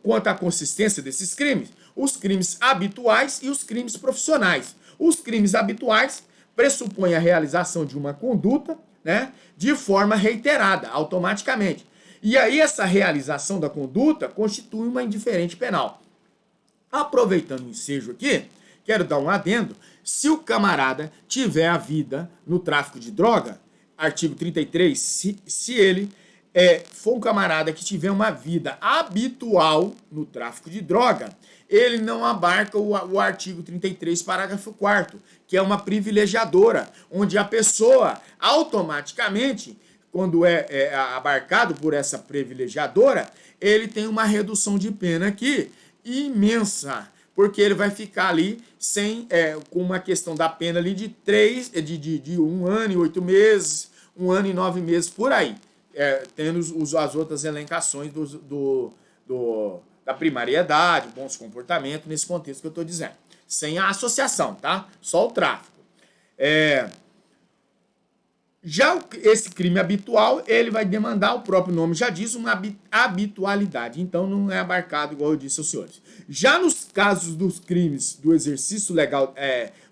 quanto à consistência desses crimes. Os crimes habituais e os crimes profissionais. Os crimes habituais pressupõem a realização de uma conduta, né, de forma reiterada, automaticamente. E aí essa realização da conduta constitui uma indiferente penal. Aproveitando o ensejo aqui, quero dar um adendo. Se o camarada tiver a vida no tráfico de droga, artigo 33, se ele for um camarada que tiver uma vida habitual no tráfico de droga, ele não abarca o artigo 33, parágrafo 4º, que é uma privilegiadora, onde a pessoa automaticamente, quando é abarcado por essa privilegiadora, ele tem uma redução de pena aqui imensa, porque ele vai ficar ali com uma questão da pena ali de 1 ano e 8 meses, 1 ano e 9 meses, por aí. Tendo as outras elencações da primariedade, bons comportamentos, nesse contexto que eu estou dizendo. Sem a associação, tá? Só o tráfico. Já esse crime habitual, ele vai demandar, o próprio nome já diz, uma habitualidade. Então, não é abarcado, igual eu disse aos senhores. Já nos casos dos crimes do exercício legal,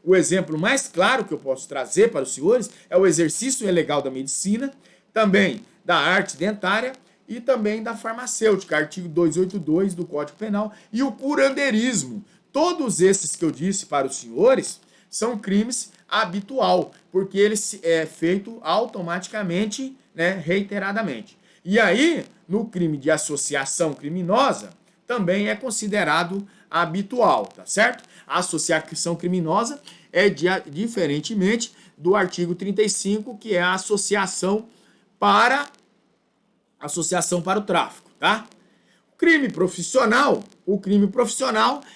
o exemplo mais claro que eu posso trazer para os senhores é o exercício ilegal da medicina, também da arte dentária e também da farmacêutica, artigo 282 do Código Penal, e o curandeirismo. Todos esses que eu disse para os senhores são crimes habitual, porque ele é feito automaticamente, né, reiteradamente. E aí, no crime de associação criminosa, também é considerado habitual, tá certo? A associação criminosa é diferentemente do artigo 35, que é a associação para o tráfico, tá? O crime profissional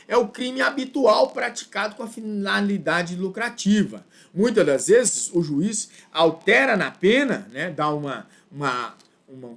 é o crime habitual praticado com a finalidade lucrativa. Muitas das vezes o juiz altera na pena, né, dá uma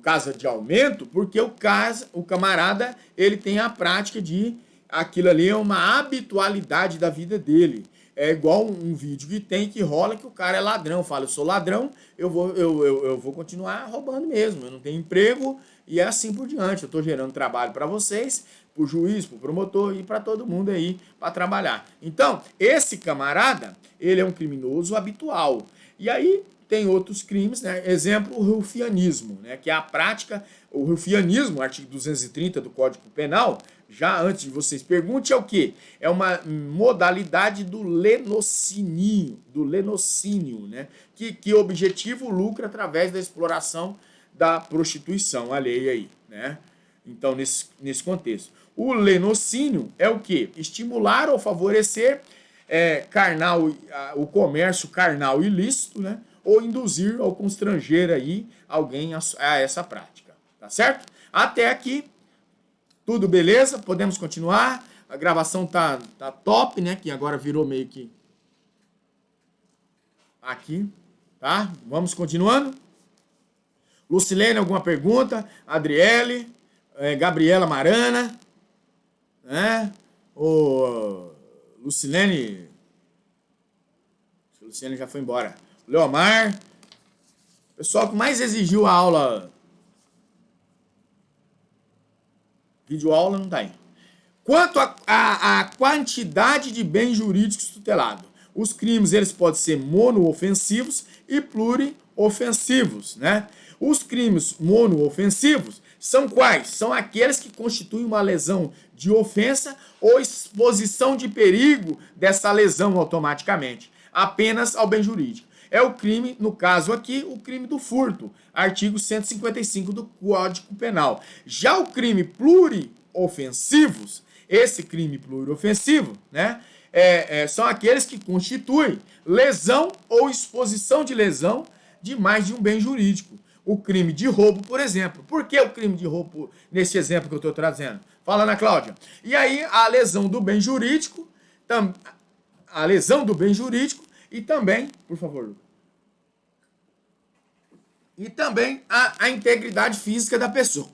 casa de aumento, porque o camarada ele tem a prática de aquilo ali é uma habitualidade da vida dele. É igual um vídeo que rola que o cara é ladrão, fala, eu sou ladrão, eu vou continuar roubando mesmo, eu não tenho emprego e é assim por diante. Eu estou gerando trabalho para vocês, para o juiz, para o promotor e para todo mundo aí para trabalhar. Então, esse camarada, ele é um criminoso habitual. E aí tem outros crimes, né? Exemplo, o rufianismo, né? Que é a prática, o rufianismo, artigo 230 do Código Penal, já antes de vocês perguntem, é o quê? É uma modalidade do lenocínio, né? Que objetivo lucra através da exploração da prostituição alheia aí, né? Então, nesse contexto. O lenocínio é o quê? Estimular ou favorecer o comércio carnal ilícito, né? Ou induzir ou constranger aí alguém a essa prática, tá certo? Até aqui, tudo beleza? Podemos continuar? A gravação tá top, né? Que agora virou meio que aqui, tá? Vamos continuando? Lucilene, alguma pergunta? Adriele, Gabriela Marana, né? Lucilene já foi embora. Leomar, pessoal que mais exigiu a aula, videoaula, não tá indo. Quanto à quantidade de bens jurídicos tutelados, os crimes eles podem ser monoofensivos e pluriofensivos, né? Os crimes monoofensivos são quais? São aqueles que constituem uma lesão de ofensa ou exposição de perigo dessa lesão automaticamente, apenas ao bem jurídico. É o crime, no caso aqui, o crime do furto, artigo 155 do Código Penal. Já o crime pluriofensivos, esse crime pluriofensivo, né, são aqueles que constituem lesão ou exposição de lesão de mais de um bem jurídico. O crime de roubo, por exemplo. Por que o crime de roubo, nesse exemplo que eu estou trazendo? Fala, Ana Cláudia. E aí, a lesão do bem jurídico, e também, por favor, Lucas. E também a integridade física da pessoa.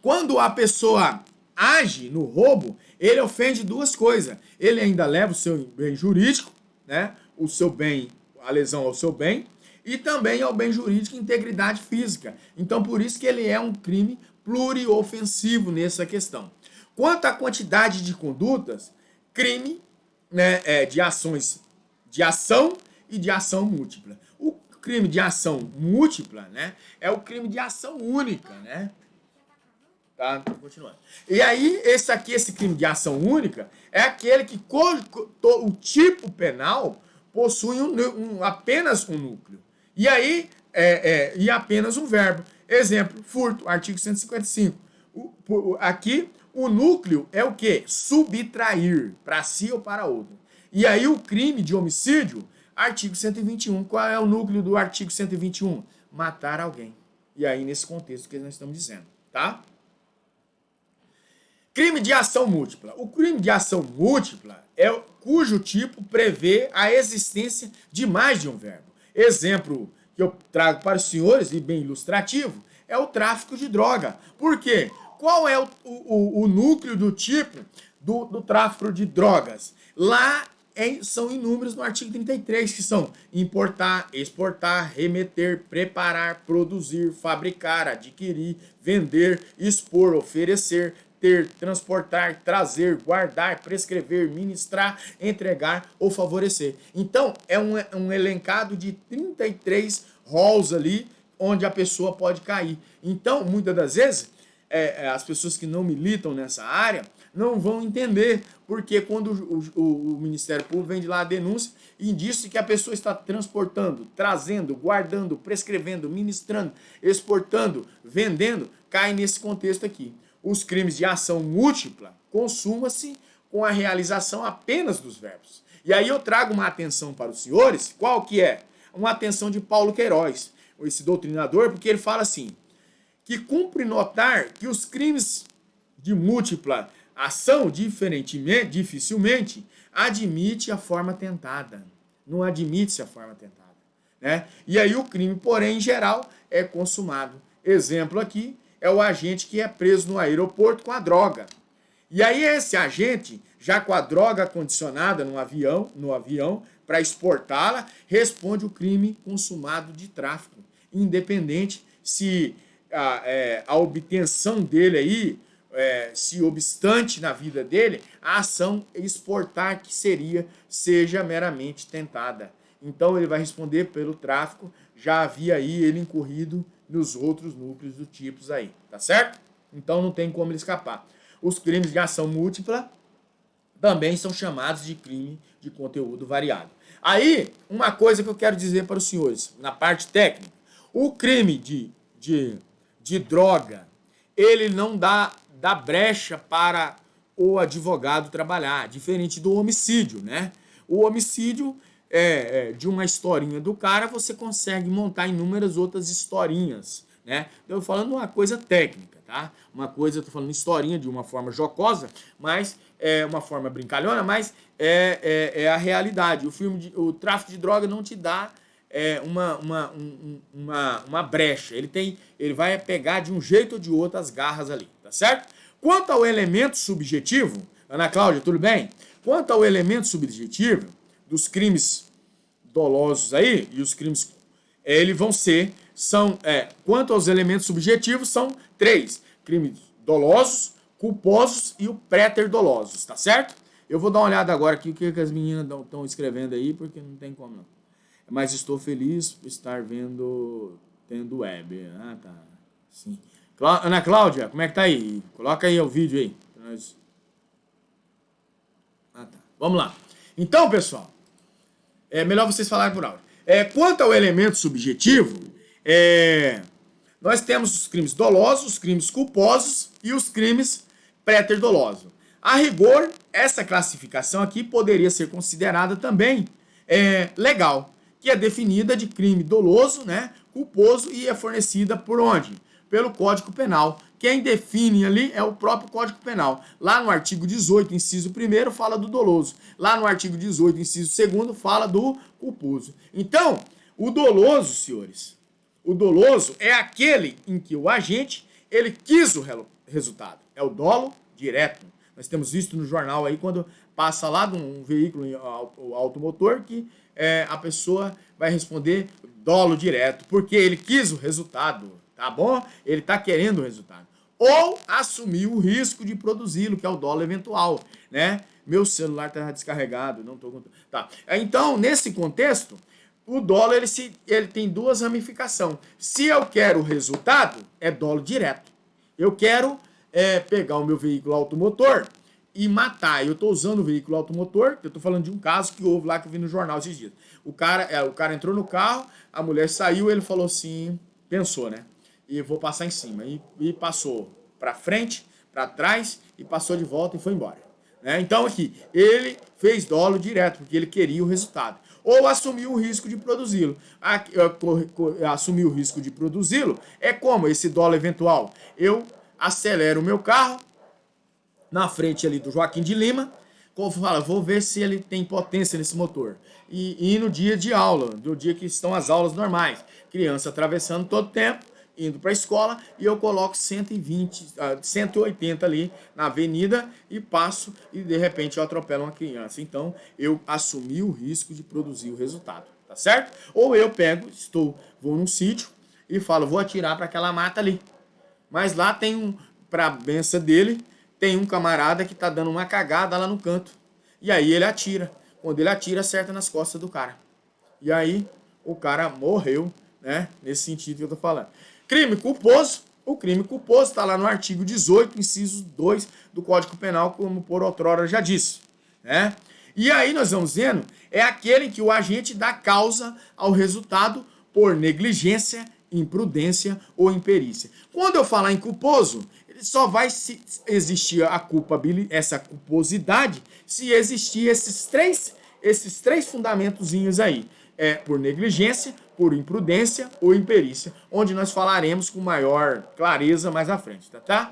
Quando a pessoa age no roubo, ele ofende duas coisas. Ele ainda leva o seu bem jurídico, né? O seu bem, a lesão ao seu bem, e também ao bem jurídico e integridade física. Então, por isso que ele é um crime pluriofensivo nessa questão. Quanto à quantidade de condutas, crime, né, de ações de ação e de ação múltipla. O crime de ação múltipla, né, é o crime de ação única, né? Tá, continuando. E aí, esse crime de ação única é aquele que o tipo penal possui apenas um núcleo. E aí, e apenas um verbo. Exemplo, furto, artigo 155. Aqui, o núcleo é o quê? Subtrair, para si ou para outro. E aí, o crime de homicídio, artigo 121. Qual é o núcleo do artigo 121? Matar alguém. E aí, nesse contexto que nós estamos dizendo, tá? Crime de ação múltipla. O crime de ação múltipla é cujo tipo prevê a existência de mais de um verbo. Exemplo que eu trago para os senhores, e bem ilustrativo, é o tráfico de droga. Por quê? Qual é o núcleo do tipo do tráfico de drogas? Lá são inúmeros no artigo 33, que são importar, exportar, remeter, preparar, produzir, fabricar, adquirir, vender, expor, oferecer, ter, transportar, trazer, guardar, prescrever, ministrar, entregar ou favorecer. Então, é um elencado de 33 roles ali, onde a pessoa pode cair. Então, muitas das vezes, as pessoas que não militam nessa área não vão entender, porque quando o Ministério Público vem de lá a denúncia e diz que a pessoa está transportando, trazendo, guardando, prescrevendo, ministrando, exportando, vendendo, cai nesse contexto aqui. Os crimes de ação múltipla consuma-se com a realização apenas dos verbos. E aí eu trago uma atenção para os senhores, qual que é? Uma atenção de Paulo Queiroz, esse doutrinador, porque ele fala assim, que cumpre notar que os crimes de múltipla ação, dificilmente, admite a forma tentada. Não admite-se a forma tentada. Né? E aí o crime, porém, em geral, é consumado. Exemplo aqui é o agente que é preso no aeroporto com a droga. E aí esse agente, já com a droga condicionada no avião para exportá-la, responde o crime consumado de tráfico. Independente se a obtenção dele aí, se obstante na vida dele, a ação exportar que seja meramente tentada. Então ele vai responder pelo tráfico, já havia aí ele incorrido nos outros núcleos do tipos aí, tá certo? Então não tem como ele escapar. Os crimes de ação múltipla também são chamados de crime de conteúdo variado. Aí, uma coisa que eu quero dizer para os senhores, na parte técnica, o crime de droga, ele não dá brecha para o advogado trabalhar, diferente do homicídio, né? O homicídio, de uma historinha do cara, você consegue montar inúmeras outras historinhas, né? Eu tô falando uma coisa técnica, tá? Uma coisa, eu tô falando historinha de uma forma jocosa, mas é uma forma brincalhona, mas é a realidade. O tráfico de droga não te dá uma brecha. Ele vai pegar de um jeito ou de outro as garras ali, tá certo? Quanto ao elemento subjetivo, Ana Cláudia, tudo bem? Quanto ao elemento subjetivo dos crimes dolosos aí, e os crimes, quanto aos elementos subjetivos, são 3. Crimes dolosos, culposos e o préter-dolosos, tá certo? Eu vou dar uma olhada agora aqui o que as meninas estão escrevendo aí, porque não tem como não. Mas estou feliz por estar tendo web. Ah, tá. Sim. Ana Cláudia, como é que tá aí? Coloca aí o vídeo aí. Ah, tá. Vamos lá. Então, pessoal, é melhor vocês falarem por áudio. Quanto ao elemento subjetivo, nós temos os crimes dolosos, os crimes culposos e os crimes préter-dolosos. A rigor, essa classificação aqui poderia ser considerada também legal, que é definida de crime doloso, né, culposo, e é fornecida por onde? Pelo Código Penal. Quem define ali é o próprio Código Penal. Lá no artigo 18, inciso 1º, fala do doloso. Lá no artigo 18, inciso 2º, fala do culposo. Então, o doloso, senhores, o doloso é aquele em que o agente, ele quis o resultado. É o dolo direto. Nós temos visto no jornal aí, quando passa lá de um veículo automotor, que a pessoa vai responder dolo direto, porque ele quis o resultado. Tá bom? Ele está querendo o resultado. Ou assumir o risco de produzi-lo, que é o dolo eventual, né? Meu celular está descarregado, não estou contando. Tá. Então, nesse contexto, o dolo ele tem duas ramificações. Se eu quero o resultado, é dolo direto. Eu quero pegar o meu veículo automotor e matar. Eu estou usando o veículo automotor, eu estou falando de um caso que houve lá, que eu vi no jornal esses dias. O cara entrou no carro, a mulher saiu, ele falou assim, pensou, né? E vou passar em cima. E passou para frente, para trás, e passou de volta e foi embora. Né? Então aqui, ele fez dolo direto, porque ele queria o resultado. Ou assumiu o risco de produzi-lo. Assumir o risco de produzi-lo é como esse dolo eventual. Eu acelero o meu carro na frente ali do Joaquim de Lima, vou ver se ele tem potência nesse motor. E no dia de aula, no dia que estão as aulas normais, criança atravessando todo tempo, indo para a escola e eu coloco 120, 180 ali na avenida e passo e de repente eu atropelo uma criança. Então eu assumi o risco de produzir o resultado, tá certo? Ou eu pego, vou num sítio e falo, vou atirar para aquela mata ali. Mas lá tem para a benção dele, tem um camarada que tá dando uma cagada lá no canto. E aí ele atira. Quando ele atira, acerta nas costas do cara. E aí o cara morreu, né? Nesse sentido que eu tô falando. Crime culposo. O crime culposo está lá no artigo 18, inciso 2 do Código Penal, como por outrora já disse, né? E aí nós vamos vendo, é aquele que o agente dá causa ao resultado por negligência, imprudência ou imperícia. Quando eu falar em culposo, só vai existir essa culposidade se existir esses três fundamentozinhos aí. Por negligência, por imprudência ou imperícia, onde nós falaremos com maior clareza mais à frente, tá?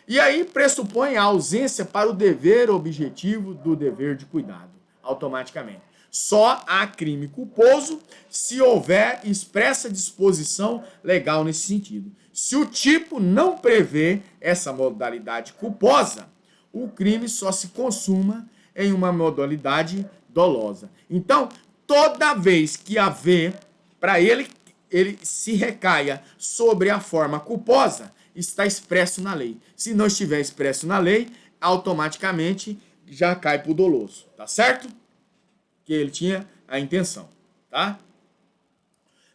E aí pressupõe a ausência para o dever objetivo do dever de cuidado, automaticamente. Só há crime culposo se houver expressa disposição legal nesse sentido. Se o tipo não prevê essa modalidade culposa, o crime só se consuma em uma modalidade dolosa. Então, toda vez que haver, para ele se recaia sobre a forma culposa, está expresso na lei. Se não estiver expresso na lei, automaticamente já cai para o doloso, tá certo? Que ele tinha a intenção, tá?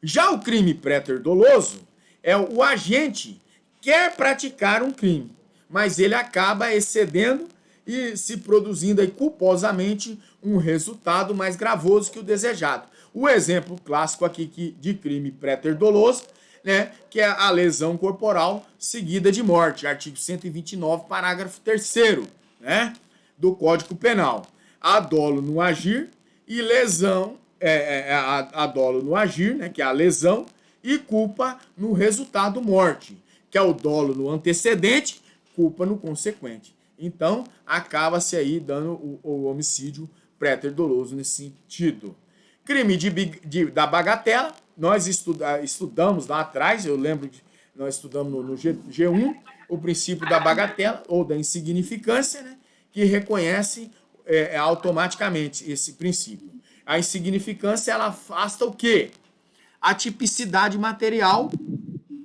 Já o crime préter-doloso é o agente quer praticar um crime, mas ele acaba excedendo e se produzindo aí culposamente um resultado mais gravoso que o desejado. O exemplo clássico aqui de crime préter-doloso, né, que é a lesão corporal seguida de morte, artigo 129, parágrafo 3º, né, do Código Penal. Há dolo no agir e lesão, há dolo no agir, né, que é a lesão, e culpa no resultado morte, que é o dolo no antecedente, culpa no consequente. Então, acaba-se aí dando o homicídio préter-doloso nesse sentido. Crime da bagatela, nós estudamos lá atrás, eu lembro que nós estudamos no G1, o princípio da bagatela, ou da insignificância, né, que reconhece automaticamente esse princípio. A insignificância, ela afasta o quê? A tipicidade material,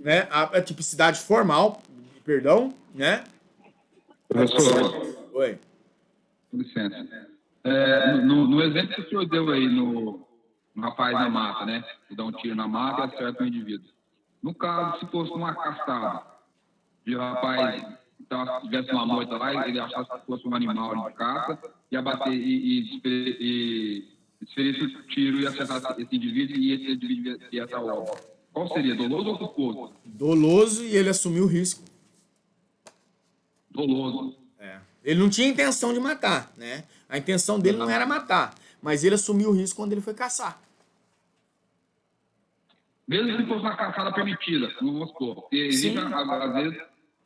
né, a tipicidade formal, perdão, né? Professor. Oi. Com licença. No exemplo que o senhor deu aí no rapaz na mata, né? Que dá um tiro na mata e acerta o indivíduo. No caso, se fosse uma caçada, e o rapaz tivesse uma moita lá, ele achasse que fosse um animal de caça, ia bater e desferisse o tiro e acertasse esse indivíduo e esse indivíduo ia estar óbvio. Qual seria? Doloso ou culposo? Doloso, e ele assumiu o risco. Doloso. Ele não tinha intenção de matar, né? A intenção dele não era matar, mas ele assumiu o risco quando ele foi caçar. Mesmo se fosse uma caçada permitida, não vamos supor. Porque existe, às vezes,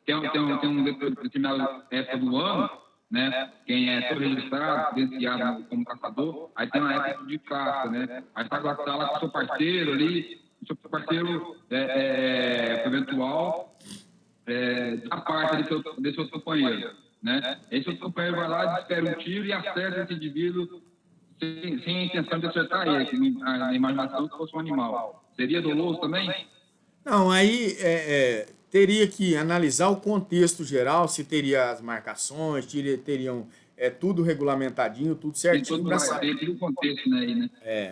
tem um determinado época do ano, né? Quem é todo registrado, credenciado como caçador, aí tem uma época de caça, né? Aí tá lá com o seu parceiro ali, o seu parceiro eventual, da parte desse outro companheiro, né? Esse outro companheiro vai lá, desfere um tiro e acerta esse indivíduo sem a intenção de acertar ele, na imaginação que fosse um animal. Seria doloso também? Não, aí teria que analisar o contexto geral, se teria as marcações, teriam tudo regulamentadinho, tudo certinho. Tem um contexto, né?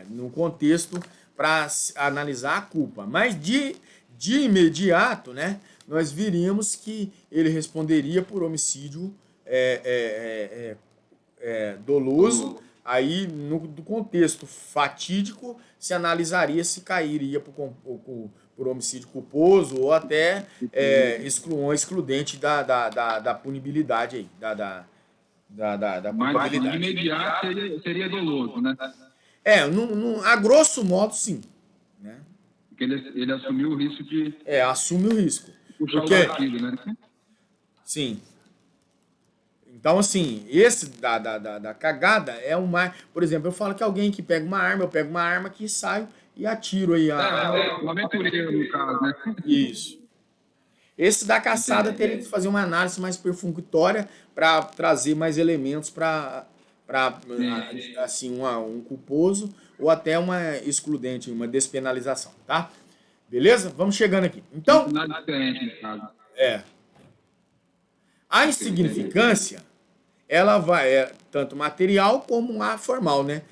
No contexto para analisar a culpa. Mas de imediato, né, nós viríamos que ele responderia por homicídio doloso. Aí, no contexto fatídico, se analisaria se cairia por homicídio culposo ou até excludente da punibilidade aí, da Mas de imediato seria doloso, né? A grosso modo, sim. Né? Porque ele assumiu o risco de... assume o risco. Puxar o gatilho, né? Sim. Então, assim, esse da cagada é o mais... Por exemplo, eu falo que alguém que pega uma arma, eu pego uma arma que saio e atiro aí. Um aventureiro, no caso, né? Isso. Esse da caçada teria que fazer uma análise mais perfunctória para trazer mais elementos para assim, um culposo ou até uma excludente, uma despenalização, tá? Beleza? Vamos chegando aqui. Então, Nada diferente, no caso. a insignificância, ela vai tanto material como a formal, né?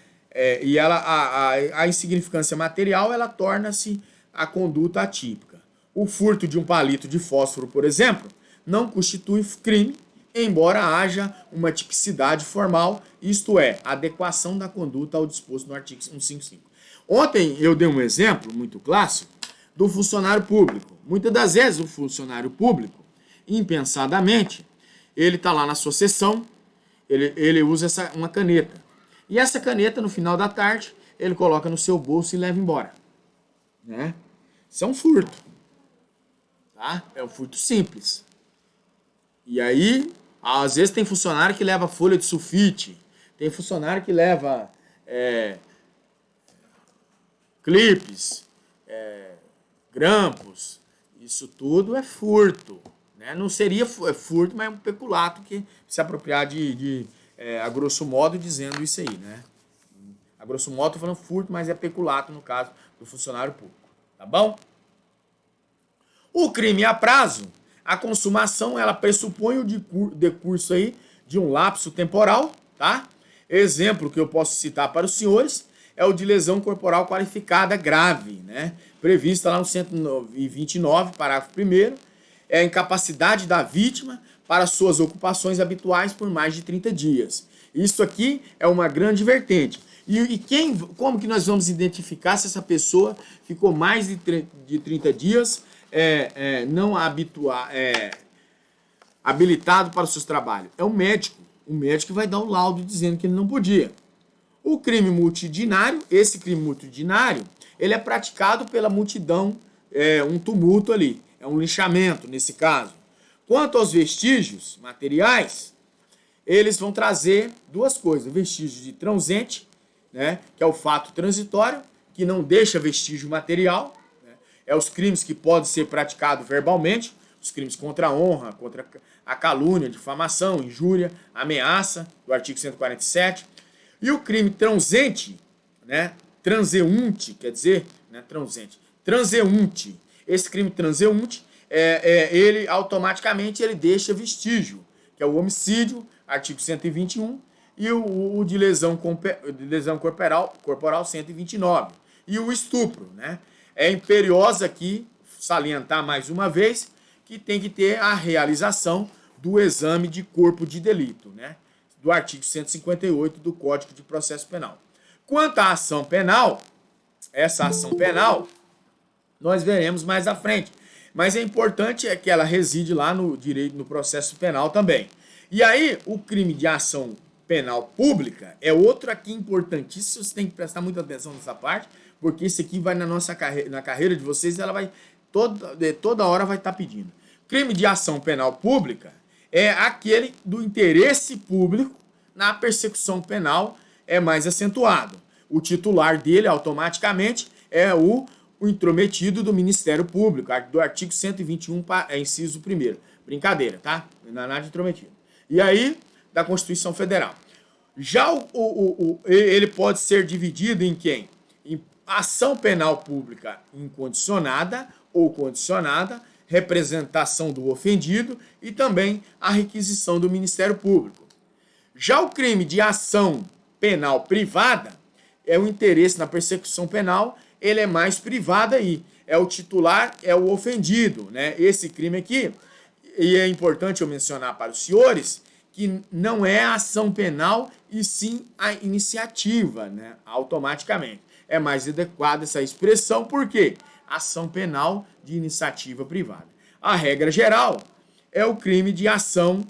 E a insignificância material, ela torna-se a conduta atípica. O furto de um palito de fósforo, por exemplo, não constitui crime, embora haja uma tipicidade formal, isto é, adequação da conduta ao disposto no artigo 155. Ontem eu dei um exemplo muito clássico do funcionário público. Muitas das vezes o funcionário público, impensadamente, ele está lá na sua sessão, ele usa uma caneta. E essa caneta, no final da tarde, ele coloca no seu bolso e leva embora. Né? Isso é um furto. Tá? É um furto simples. E aí, às vezes tem funcionário que leva folha de sulfite, tem funcionário que leva clipes, grampos. Isso tudo é furto. Né? Não seria furto, mas é um peculato que se apropriar a grosso modo, dizendo isso aí. Né? A grosso modo, estou falando furto, mas é peculato no caso do funcionário público. Tá bom? O crime a prazo, a consumação, ela pressupõe o decurso aí de um lapso temporal, tá? Exemplo que eu posso citar para os senhores é o de lesão corporal qualificada grave, né? Prevista lá no 129, parágrafo 1º, é a incapacidade da vítima para suas ocupações habituais por mais de 30 dias. Isso aqui é uma grande vertente. Como que nós vamos identificar se essa pessoa ficou mais de 30 dias não habilitado para os seus trabalhos? É o médico. O médico vai dar um laudo dizendo que ele não podia. O crime multidinário, esse crime multidinário, ele é praticado pela multidão, um tumulto ali, é um linchamento nesse caso. Quanto aos vestígios materiais, eles vão trazer duas coisas: vestígio de transente, né, que é o fato transitório, que não deixa vestígio material, né, é os crimes que podem ser praticados verbalmente, os crimes contra a honra, contra a calúnia, difamação, injúria, ameaça, do artigo 147. E o crime transente, né, transeunte, quer dizer, né, transeunte. Esse crime transeunte, ele automaticamente ele deixa vestígio, que é o homicídio, artigo 121, e o de lesão corporal 129. E o estupro, né? É imperioso aqui salientar mais uma vez que tem que ter a realização do exame de corpo de delito, né? Do artigo 158 do Código de Processo Penal. Quanto à ação penal, essa ação penal, nós veremos mais à frente. Mas é importante que ela reside lá no direito, no processo penal também. E aí, o crime de ação penal pública é outro aqui importantíssimo. Você tem que prestar muita atenção nessa parte, porque isso aqui vai na carreira de vocês, ela vai toda hora vai estar pedindo. Crime de ação penal pública é aquele do interesse público na persecução penal mais acentuado. O titular dele, automaticamente, é o intrometido do Ministério Público, do artigo 121, inciso 1º. Brincadeira, tá? Não é nada de intrometido. E aí, da Constituição Federal. Já ele pode ser dividido em quem? Em ação penal pública incondicionada ou condicionada, representação do ofendido e também a requisição do Ministério Público. Já o crime de ação penal privada é o interesse na persecução penal, ele é mais privado aí. É o titular, é o ofendido, né? Esse crime aqui, e é importante eu mencionar para os senhores, que não é a ação penal e sim a iniciativa, né? Automaticamente. É mais adequada essa expressão, por quê? Ação penal de iniciativa privada. A regra geral é o crime de ação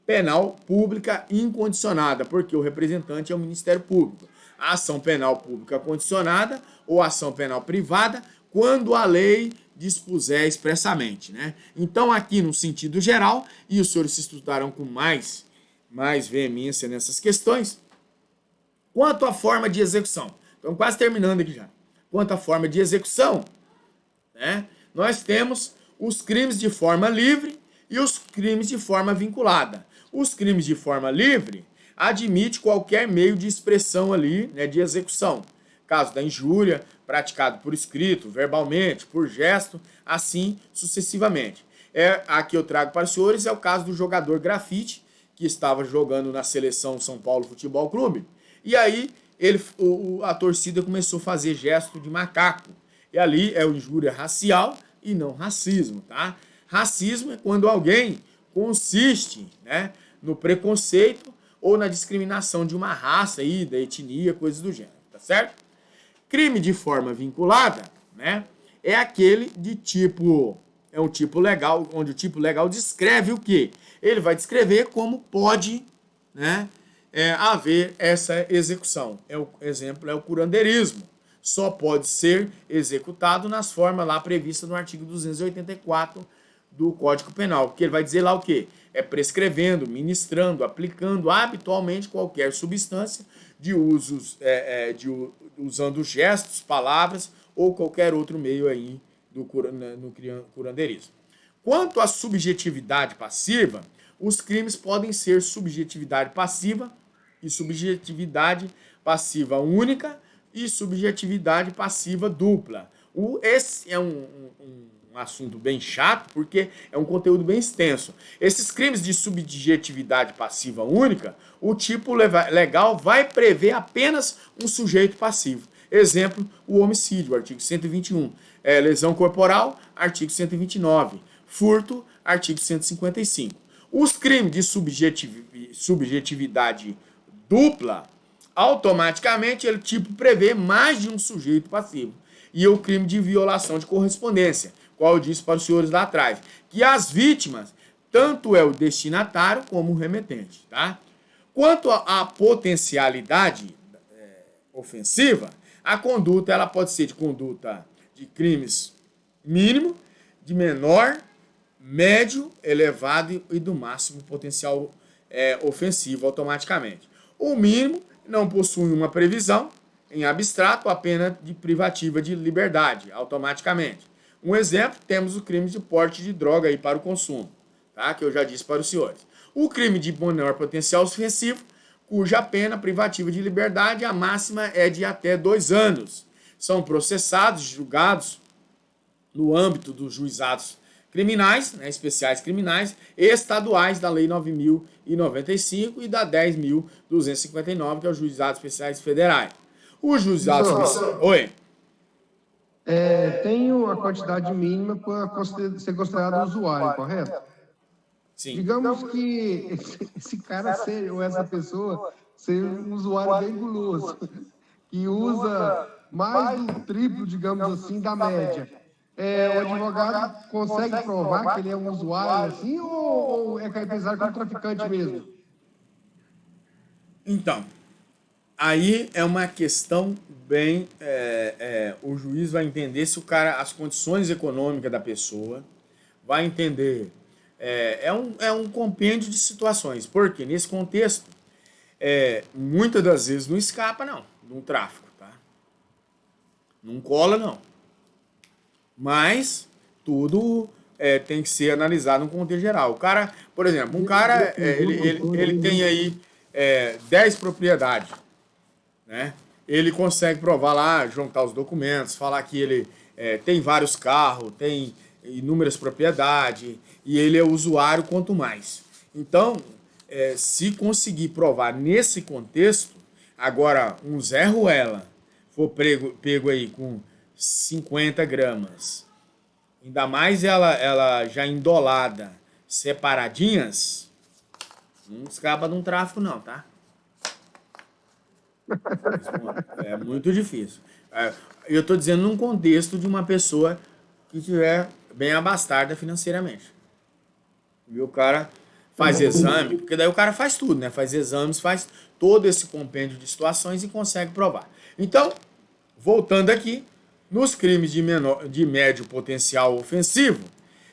penal pública incondicionada, porque o representante é o Ministério Público. A ação penal pública condicionada ou ação penal privada, quando a lei dispuser expressamente, né? Então, aqui no sentido geral, e os senhores se estudarão com mais veemência nessas questões, quanto à forma de execução. Estamos quase terminando aqui já. Quanto à forma de execução, né, nós temos os crimes de forma livre e os crimes de forma vinculada. Os crimes de forma livre admite qualquer meio de expressão ali, né, de execução. Caso da injúria, praticado por escrito, verbalmente, por gesto, assim sucessivamente. A que eu trago para os senhores é o caso do jogador Grafite, que estava jogando na seleção São Paulo Futebol Clube, e aí a torcida começou a fazer gesto de macaco. E ali é injúria racial e não racismo, tá? Racismo é quando alguém consiste, né, no preconceito ou na discriminação de uma raça aí, da etnia, coisas do gênero, tá certo? Crime de forma vinculada, né, é aquele de tipo, é um tipo legal, onde o tipo legal descreve o quê? Ele vai descrever como pode, né, haver essa execução. O exemplo é o curandeirismo. Só pode ser executado nas formas lá previstas no artigo 284 do Código Penal, porque ele vai dizer lá o quê? É prescrevendo, ministrando, aplicando habitualmente qualquer substância de usos, usando gestos, palavras ou qualquer outro meio aí no curandeirismo. Quanto à subjetividade passiva, os crimes podem ser subjetividade passiva e subjetividade passiva única e subjetividade passiva dupla. Esse é um assunto bem chato, porque é um conteúdo bem extenso. Esses crimes de subjetividade passiva única, o tipo legal vai prever apenas um sujeito passivo. Exemplo, o homicídio, artigo 121. Lesão corporal, artigo 129. Furto, artigo 155. Os crimes de subjetividade dupla, automaticamente ele tipo prevê mais de um sujeito passivo. E o crime de violação de correspondência, qual eu disse para os senhores lá atrás, que as vítimas, tanto é o destinatário como o remetente, tá? Quanto à potencialidade ofensiva, a conduta ela pode ser de conduta de crimes mínimo, de menor, médio, elevado e do máximo potencial ofensivo automaticamente. O mínimo não possui uma previsão, em abstrato, a pena de privativa de liberdade, automaticamente. Um exemplo, temos o crime de porte de droga aí para o consumo, tá? Que eu já disse para os senhores. O crime de menor potencial ofensivo, cuja pena privativa de liberdade, a máxima é de até 2 anos. São processados, julgados no âmbito dos juizados criminais, né, especiais criminais, estaduais da Lei 9.095 e da 10.259, que é os juizados especiais federais. Os juizados... Oi. Tem a quantidade mínima para ser considerado usuário, correto? Sim. Digamos que esse cara ou essa pessoa seja um usuário bem guloso, que usa mais do triplo, digamos assim, da média. O advogado consegue provar que ele é um usuário assim ou é caracterizado como traficante mesmo? Então, aí é uma questão bem... o juiz vai entender se o cara, as condições econômicas da pessoa, vai entender... É um compêndio de situações, porque nesse contexto, muitas das vezes não escapa, não, de um tráfico, tá? Não cola, não. Mas tudo tem que ser analisado no contexto geral. O cara, por exemplo, um cara, ele tem aí 10 propriedades, né? Ele consegue provar lá, juntar os documentos, falar que ele tem vários carros, tem inúmeras propriedades, e ele é usuário quanto mais. Então, se conseguir provar nesse contexto, agora um Zé Ruela for pego aí com 50 gramas, ainda mais ela já endolada, separadinhas, não escapa de um tráfico não, tá? É muito difícil. Eu estou dizendo num contexto de uma pessoa que estiver bem abastada financeiramente. E o cara faz exame, porque daí o cara faz tudo, né? Faz exames, faz todo esse compêndio de situações e consegue provar. Então, voltando aqui, nos crimes de médio potencial ofensivo,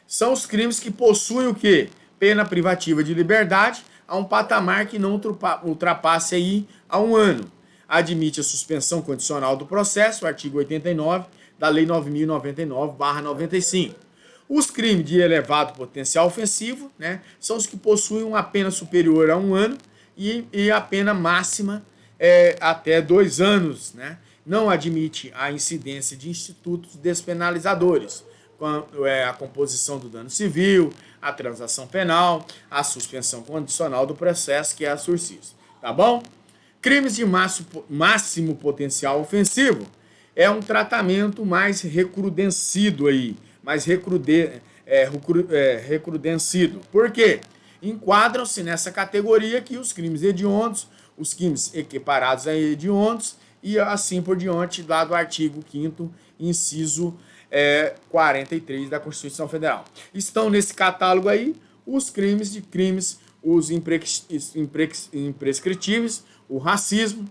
são os crimes que possuem o quê? Pena privativa de liberdade a um patamar que não ultrapasse aí a 1 ano. Admite a suspensão condicional do processo, artigo 89 da Lei 9.099/95. Os crimes de elevado potencial ofensivo, né, são os que possuem uma pena superior a 1 ano e a pena máxima até 2 anos, né? Não admite a incidência de institutos despenalizadores, a composição do dano civil, a transação penal, a suspensão condicional do processo, que é a SURSIS. Tá bom? Crimes de máximo potencial ofensivo é um tratamento mais recrudescido aí, recrudescido. Por quê? Enquadram-se nessa categoria que os crimes hediondos, os crimes equiparados a hediondos e assim por diante, lá do artigo 5º, inciso 43 da Constituição Federal. Estão nesse catálogo aí os os imprescritíveis, o racismo,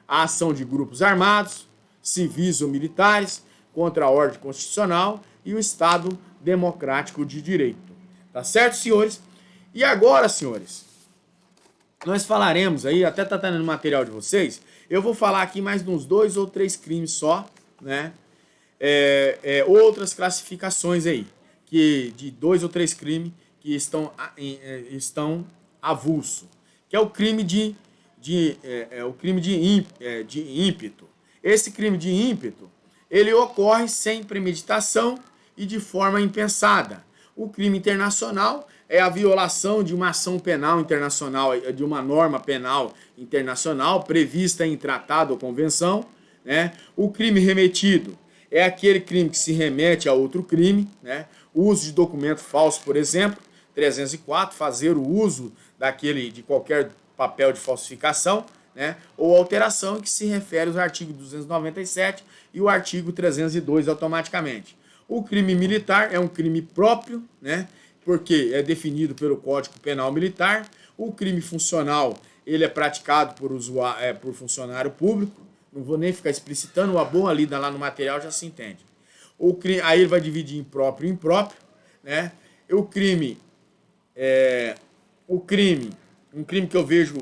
a ação de grupos armados, civis ou militares, contra a ordem constitucional e o Estado democrático de direito. Tá certo, senhores? E agora, senhores, nós falaremos aí, até tá no material de vocês, eu vou falar aqui mais de uns 2 ou 3 crimes só, né? Outras classificações aí, de 2 ou 3 crimes que estão avulso, que é o crime de ímpeto. Esse crime de ímpeto, ele ocorre sem premeditação e de forma impensada. O crime internacional é a violação de uma ação penal internacional, de uma norma penal internacional prevista em tratado ou convenção, né? O crime remetido é aquele crime que se remete a outro crime, né? O uso de documento falso, por exemplo, 304, fazer o uso de qualquer papel de falsificação, né? Ou alteração, que se refere aos artigos 297 e o artigo 302 automaticamente. O crime militar é um crime próprio, né? Porque é definido pelo Código Penal Militar. O crime funcional, ele é praticado por funcionário público. Não vou nem ficar explicitando, uma boa lida lá no material já se entende. Aí ele vai dividir em próprio e impróprio, né? Um crime que eu vejo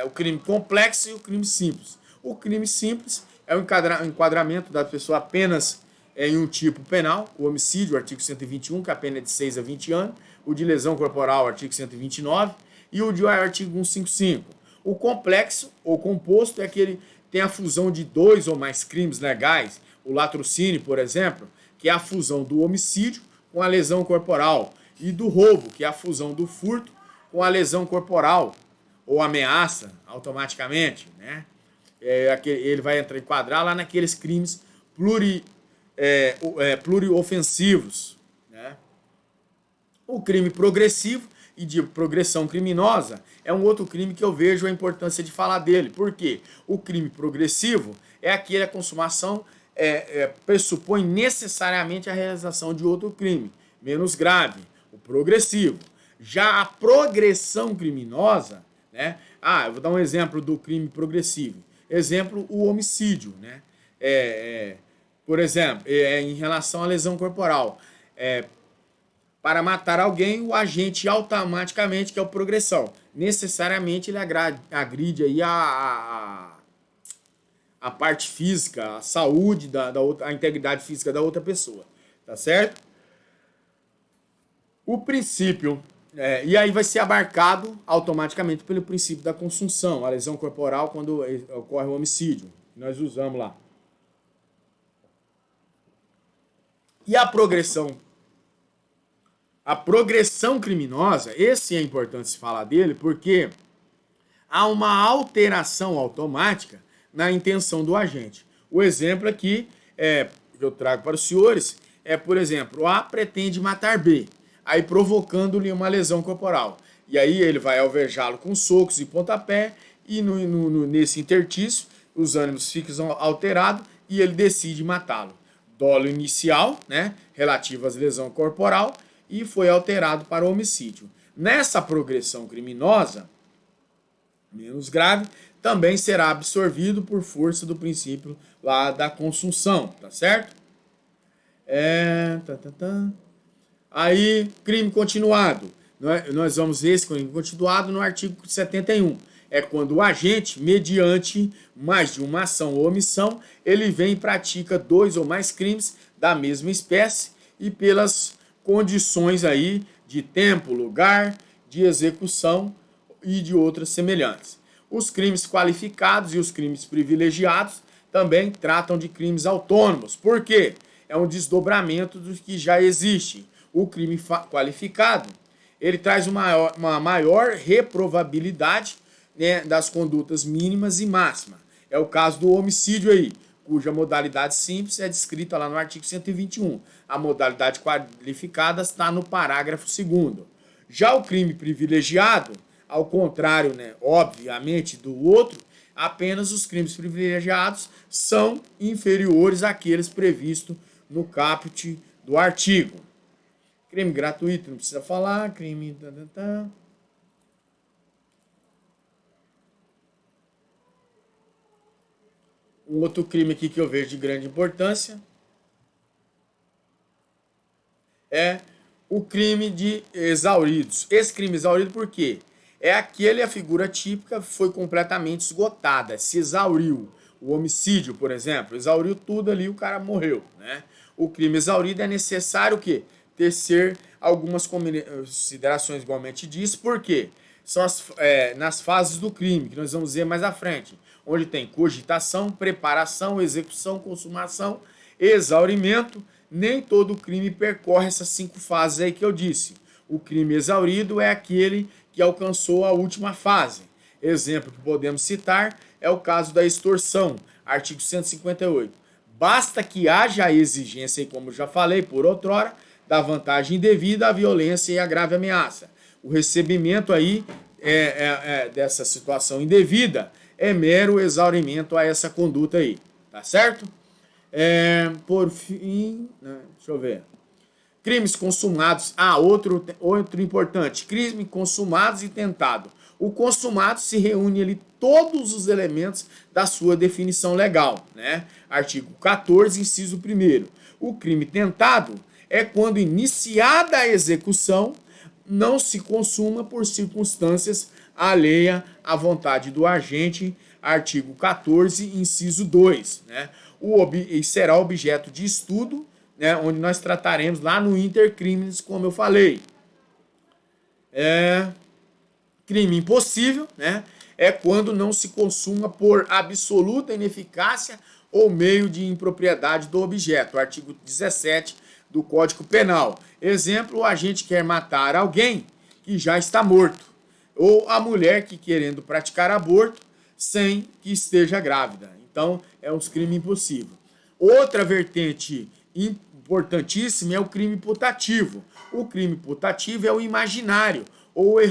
o crime complexo e o crime simples. O crime simples é o enquadramento da pessoa apenas em um tipo penal, o homicídio, artigo 121, que a pena é de 6 a 20 anos, o de lesão corporal, artigo 129, e o de artigo 155. O complexo ou composto é aquele que tem a fusão de 2 ou mais crimes legais, o latrocínio, por exemplo, que é a fusão do homicídio com a lesão corporal, e do roubo, que é a fusão do furto com a lesão corporal, ou ameaça, automaticamente, né? Ele vai enquadrar lá naqueles crimes pluriofensivos, né? O crime progressivo e de progressão criminosa é um outro crime que eu vejo a importância de falar dele. Por quê? O crime progressivo é aquele a consumação pressupõe necessariamente a realização de outro crime, menos grave, o progressivo. Já a progressão criminosa, né? Eu vou dar um exemplo do crime progressivo. Exemplo, o homicídio, né? Por exemplo, em relação à lesão corporal. Para matar alguém, o agente automaticamente, que é o progressão, necessariamente ele agride aí a parte física, a saúde, a integridade física da outra pessoa. Tá certo? O princípio, e aí vai ser abarcado automaticamente pelo princípio da consunção, a lesão corporal quando ocorre o homicídio. Nós usamos lá. E a progressão criminosa, esse é importante se falar dele, porque há uma alteração automática na intenção do agente. O exemplo aqui que eu trago para os senhores por exemplo, A pretende matar B, aí provocando-lhe uma lesão corporal. E aí ele vai alvejá-lo com socos e pontapé, e nesse intertício os ânimos ficam alterados e ele decide matá-lo. Dolo inicial, né, relativo às lesão corporal, e foi alterado para o homicídio. Nessa progressão criminosa, menos grave, também será absorvido por força do princípio lá da consunção, tá certo? Aí, crime continuado. Nós vamos ver esse crime continuado no artigo 71. É quando o agente, mediante mais de uma ação ou omissão, ele vem e pratica 2 ou mais crimes da mesma espécie e pelas condições aí de tempo, lugar, de execução e de outras semelhantes. Os crimes qualificados e os crimes privilegiados também tratam de crimes autônomos. Por quê? É um desdobramento do que já existe. O crime qualificado, ele traz uma maior reprovabilidade, né, das condutas mínimas e máximas. É o caso do homicídio aí, cuja modalidade simples é descrita lá no artigo 121. A modalidade qualificada está no parágrafo 2º. Já o crime privilegiado, ao contrário, né, obviamente, do outro, apenas os crimes privilegiados são inferiores àqueles previstos no caput do artigo. Crime gratuito, não precisa falar. Crime... Um outro crime aqui que eu vejo de grande importância é o crime de exauridos. Esse crime exaurido por quê? É aquele, a figura típica foi completamente esgotada, se exauriu. O homicídio, por exemplo, exauriu tudo ali, o cara morreu, né? O crime exaurido é necessário o quê? Tecer algumas considerações igualmente disso, por quê? São nas fases do crime, que nós vamos ver mais à frente, onde tem cogitação, preparação, execução, consumação, exaurimento. Nem todo crime percorre essas 5 fases aí que eu disse. O crime exaurido é aquele que alcançou a última fase. Exemplo que podemos citar é o caso da extorsão, artigo 158. Basta que haja a exigência, e como já falei por outrora, da vantagem indevida, a violência e a grave ameaça. O recebimento aí dessa situação indevida é mero exaurimento a essa conduta aí, tá certo? Por fim, deixa eu ver. Crimes consumados. Outro importante. Crime consumados e tentado. O consumado se reúne ali todos os elementos da sua definição legal, né? Artigo 14, inciso 1º. O crime tentado é quando iniciada a execução não se consuma por circunstâncias alheia à vontade do agente. Artigo 14, inciso 2, né? E será objeto de estudo, né, onde nós trataremos lá no Intercrimes, como eu falei. Crime impossível, né, é quando não se consuma por absoluta ineficácia ou meio de impropriedade do objeto. Artigo 17 do Código Penal. Exemplo, o agente quer matar alguém que já está morto. Ou a mulher que querendo praticar aborto sem que esteja grávida. Então, é um crime impossível. Outra vertente importantíssima é o crime putativo. O crime putativo é o imaginário ou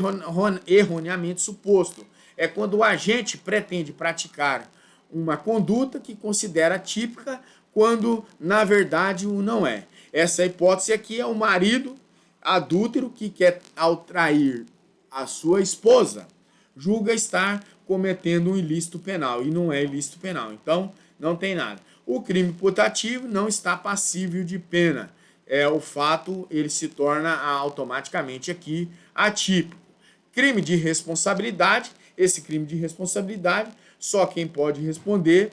erroneamente suposto. É quando o agente pretende praticar uma conduta que considera típica quando, na verdade, o não é. Essa hipótese aqui é o marido adúltero que quer, ao trair a sua esposa, julga estar cometendo um ilícito penal, e não é ilícito penal. Então, não tem nada. O crime putativo não está passível de pena. O fato, ele se torna automaticamente aqui atípico. Crime de responsabilidade. Esse crime de responsabilidade, só quem pode responder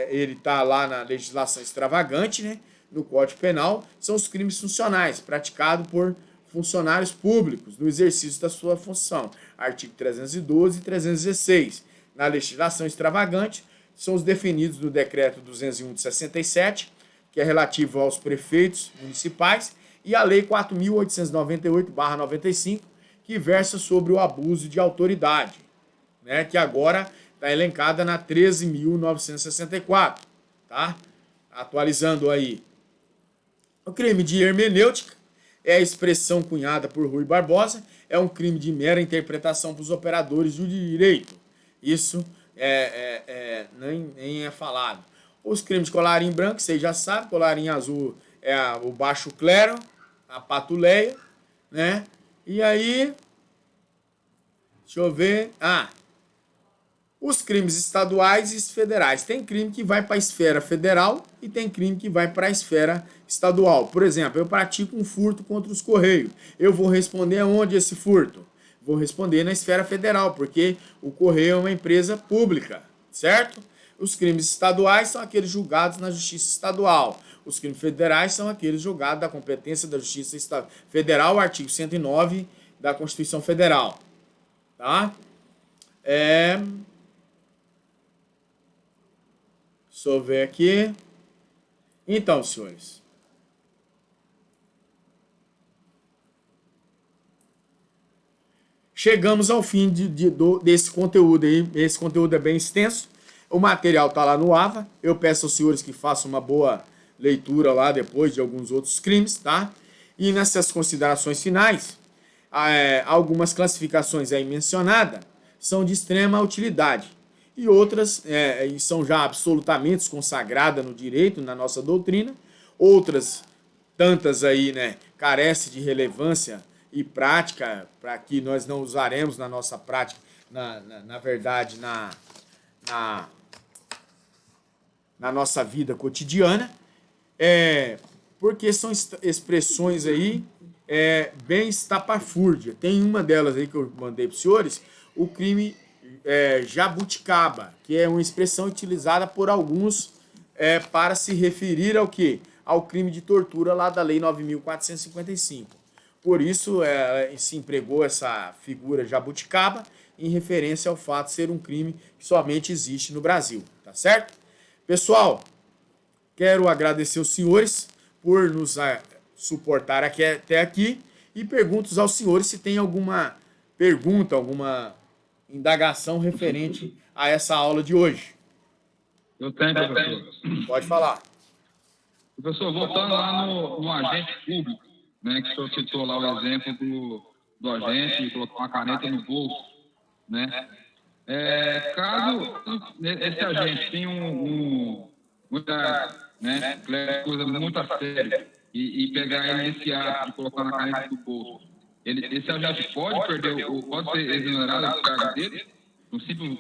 ele está lá na legislação extravagante, né, no Código Penal, são os crimes funcionais, praticados por funcionários públicos no exercício da sua função. Artigo 312 e 316. Na legislação extravagante, são os definidos no Decreto 201 de 67, que é relativo aos prefeitos municipais, e a Lei 4.898/95, que versa sobre o abuso de autoridade, né, que agora está elencada na 13.964, tá? Atualizando aí. O crime de hermenêutica é a expressão cunhada por Rui Barbosa, é um crime de mera interpretação para os operadores do direito. Isso nem é falado. Os crimes de colarinho branco, vocês já sabem, colarinho azul é o baixo clero, a patuleia, né? E aí, deixa eu ver, os crimes estaduais e federais. Tem crime que vai para a esfera federal e tem crime que vai para a esfera estadual. Por exemplo, eu pratico um furto contra os Correios. Eu vou responder aonde esse furto? Vou responder na esfera federal, porque o Correio é uma empresa pública, certo? Os crimes estaduais são aqueles julgados na Justiça Estadual. Os crimes federais são aqueles julgados da competência da Justiça Federal, artigo 109 da Constituição Federal. Tá? Deixa eu ver aqui. Então, senhores. Chegamos ao fim desse conteúdo aí. Esse conteúdo é bem extenso. O material está lá no AVA. Eu peço aos senhores que façam uma boa leitura lá depois de alguns outros crimes, tá? E nessas considerações finais, algumas classificações aí mencionadas são de extrema utilidade. E outras são já absolutamente consagradas no direito, na nossa doutrina. Outras, tantas aí, né, carecem de relevância e prática, para que nós não usaremos na nossa prática, na verdade, na nossa vida cotidiana, porque são expressões aí bem estapafúrdia. Tem uma delas aí que eu mandei para os senhores, o crime jabuticaba, que é uma expressão utilizada por alguns para se referir ao quê? Ao crime de tortura lá da Lei 9.455. Por isso, se empregou essa figura jabuticaba em referência ao fato de ser um crime que somente existe no Brasil, tá certo? Pessoal, quero agradecer os senhores por nos suportar até aqui e pergunto aos senhores se tem alguma pergunta, alguma indagação referente a essa aula de hoje. Eu tenho, professor. Pode falar. Professor, voltando lá no agente público, né, que o senhor citou lá o exemplo do agente que colocou uma caneta no bolso, né? Caso esse agente tenha muita, né, coisa muito a sério e pegar ele nesse ato de colocar na caneta do bolso, esse agente pode perder, pode ser exonerado do cargo dele? Uma simples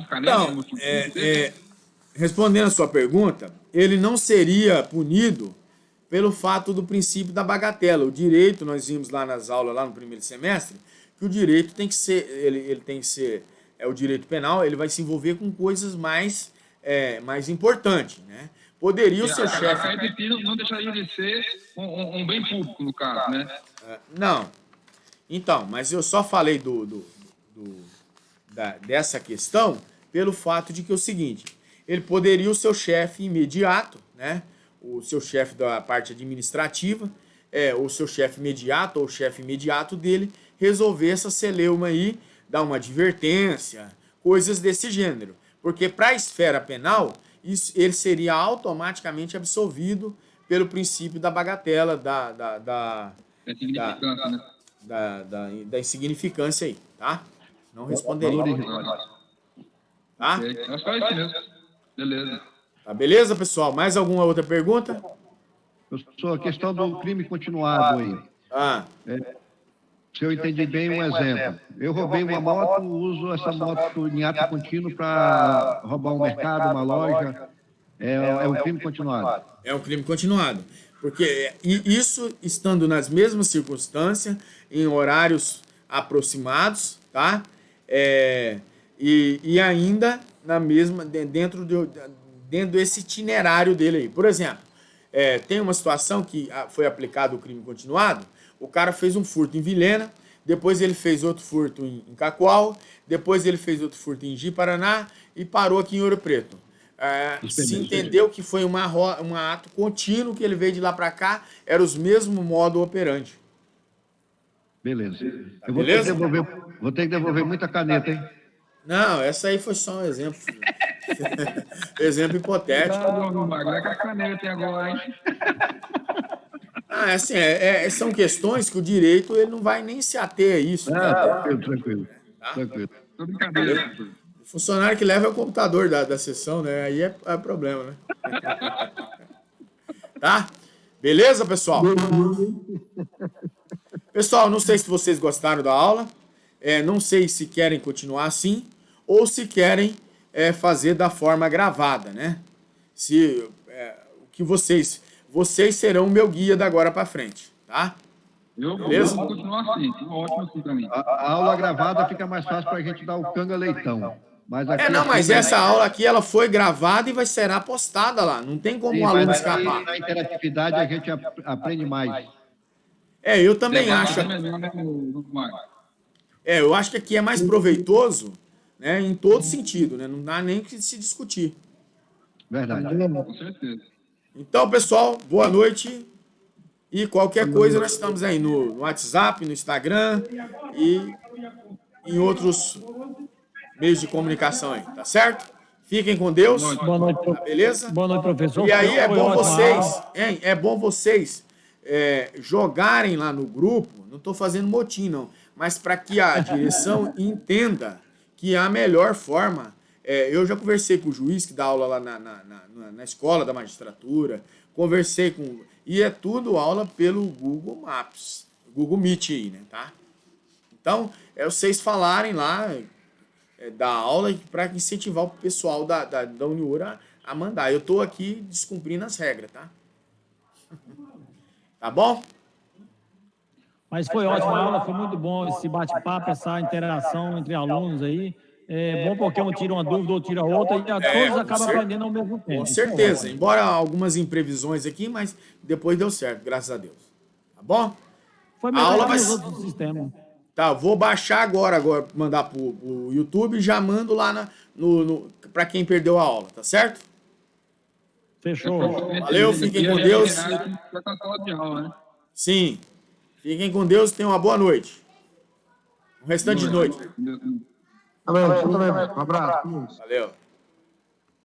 caneta? Não, respondendo a sua pergunta, ele não seria punido pelo fato do princípio da bagatela. O direito, nós vimos lá nas aulas, lá no primeiro semestre, que o direito tem que ser, ele tem que ser, o direito penal, ele vai se envolver com coisas mais importantes, né? Poderia o seu chefe... A KDP não deixaria de ser um bem público, no caso, né? Não. Então, mas eu só falei dessa questão pelo fato de que é o seguinte, ele poderia o seu chefe imediato, né? O seu chefe da parte administrativa, o seu chefe imediato ou o chefe imediato dele, resolver essa celeuma aí, dar uma advertência, coisas desse gênero. Porque para a esfera penal, ele seria automaticamente absolvido pelo princípio da bagatela, da insignificância aí, tá? Não responderia. Tá? É só isso mesmo. Beleza. Tá, beleza, pessoal? Mais alguma outra pergunta? Professor, a questão do crime continuado aí. Se eu entendi bem um exemplo. Eu roubei uma moto, uso essa moto em ato contínuo para roubar um mercado, uma loja. É um crime continuado. É um crime continuado. Porque isso estando nas mesmas circunstâncias, em horários aproximados, tá? E ainda na mesma, dentro desse itinerário dele aí. Por exemplo, tem uma situação que foi aplicado o crime continuado, o cara fez um furto em Vilhena, depois ele fez outro furto em Cacoal, depois ele fez outro furto em Ji-Paraná e parou aqui em Ouro Preto. Se entendeu que foi um ato contínuo que ele veio de lá para cá, era os mesmos modo operandi. Beleza. Tá, eu beleza? Vou ter que devolver muita caneta, hein? Não, essa aí foi só um exemplo. Exemplo hipotético. Assim, são questões que o direito ele não vai nem se ater a isso. Tranquilo. Tá? Tranquilo. O funcionário que leva é o computador da sessão, né? Aí é problema, né? Tá? Beleza, pessoal? Pessoal, não sei se vocês gostaram da aula. Não sei se querem continuar assim ou se querem fazer da forma gravada, né? O que vocês serão o meu guia da agora para frente, tá? Beleza? Vou continuar assim, ótimo assim também. A aula gravada fica mais fácil para a gente dar o canga-leitão. Mas aqui, mas essa aula aqui ela foi gravada e vai ser postada lá. Não tem como o aluno escapar. Na interatividade a gente aprende mais. Eu também acho. Eu acho que aqui é mais proveitoso, né, em todo sentido, né? Não dá nem que se discutir. Verdade. Com certeza. Então, pessoal, boa noite. E qualquer coisa, nós estamos aí no WhatsApp, no Instagram e em outros meios de comunicação aí, tá certo? Fiquem com Deus. Boa noite, tá, beleza? Boa noite, professor. E aí é bom vocês, hein? é bom vocês jogarem lá no grupo, não estou fazendo motim não, mas para que a direção entenda que a melhor forma, eu já conversei com o juiz que dá aula lá na escola da magistratura, conversei com... E é tudo aula pelo Google Maps, Google Meet aí, né, tá? Então, vocês falarem lá da aula para incentivar o pessoal da Uniura a mandar. Eu estou aqui descumprindo as regras, tá? Tá bom? Mas foi ótima a aula, foi muito bom esse bate-papo, essa interação entre alunos aí. É bom porque um tira uma dúvida, outro tira outra, e todos acabam aprendendo ao mesmo tempo. Com certeza, embora algumas imprevisões aqui, mas depois deu certo, graças a Deus. Tá bom? Foi melhor que os outros sistemas. Tá, vou baixar agora mandar pro YouTube e já mando lá para quem perdeu a aula, tá certo? Fechou. Valeu, fiquem com Deus. Sim. Fiquem com Deus e tenham uma boa noite. Um restante de noite. Um abraço. Valeu.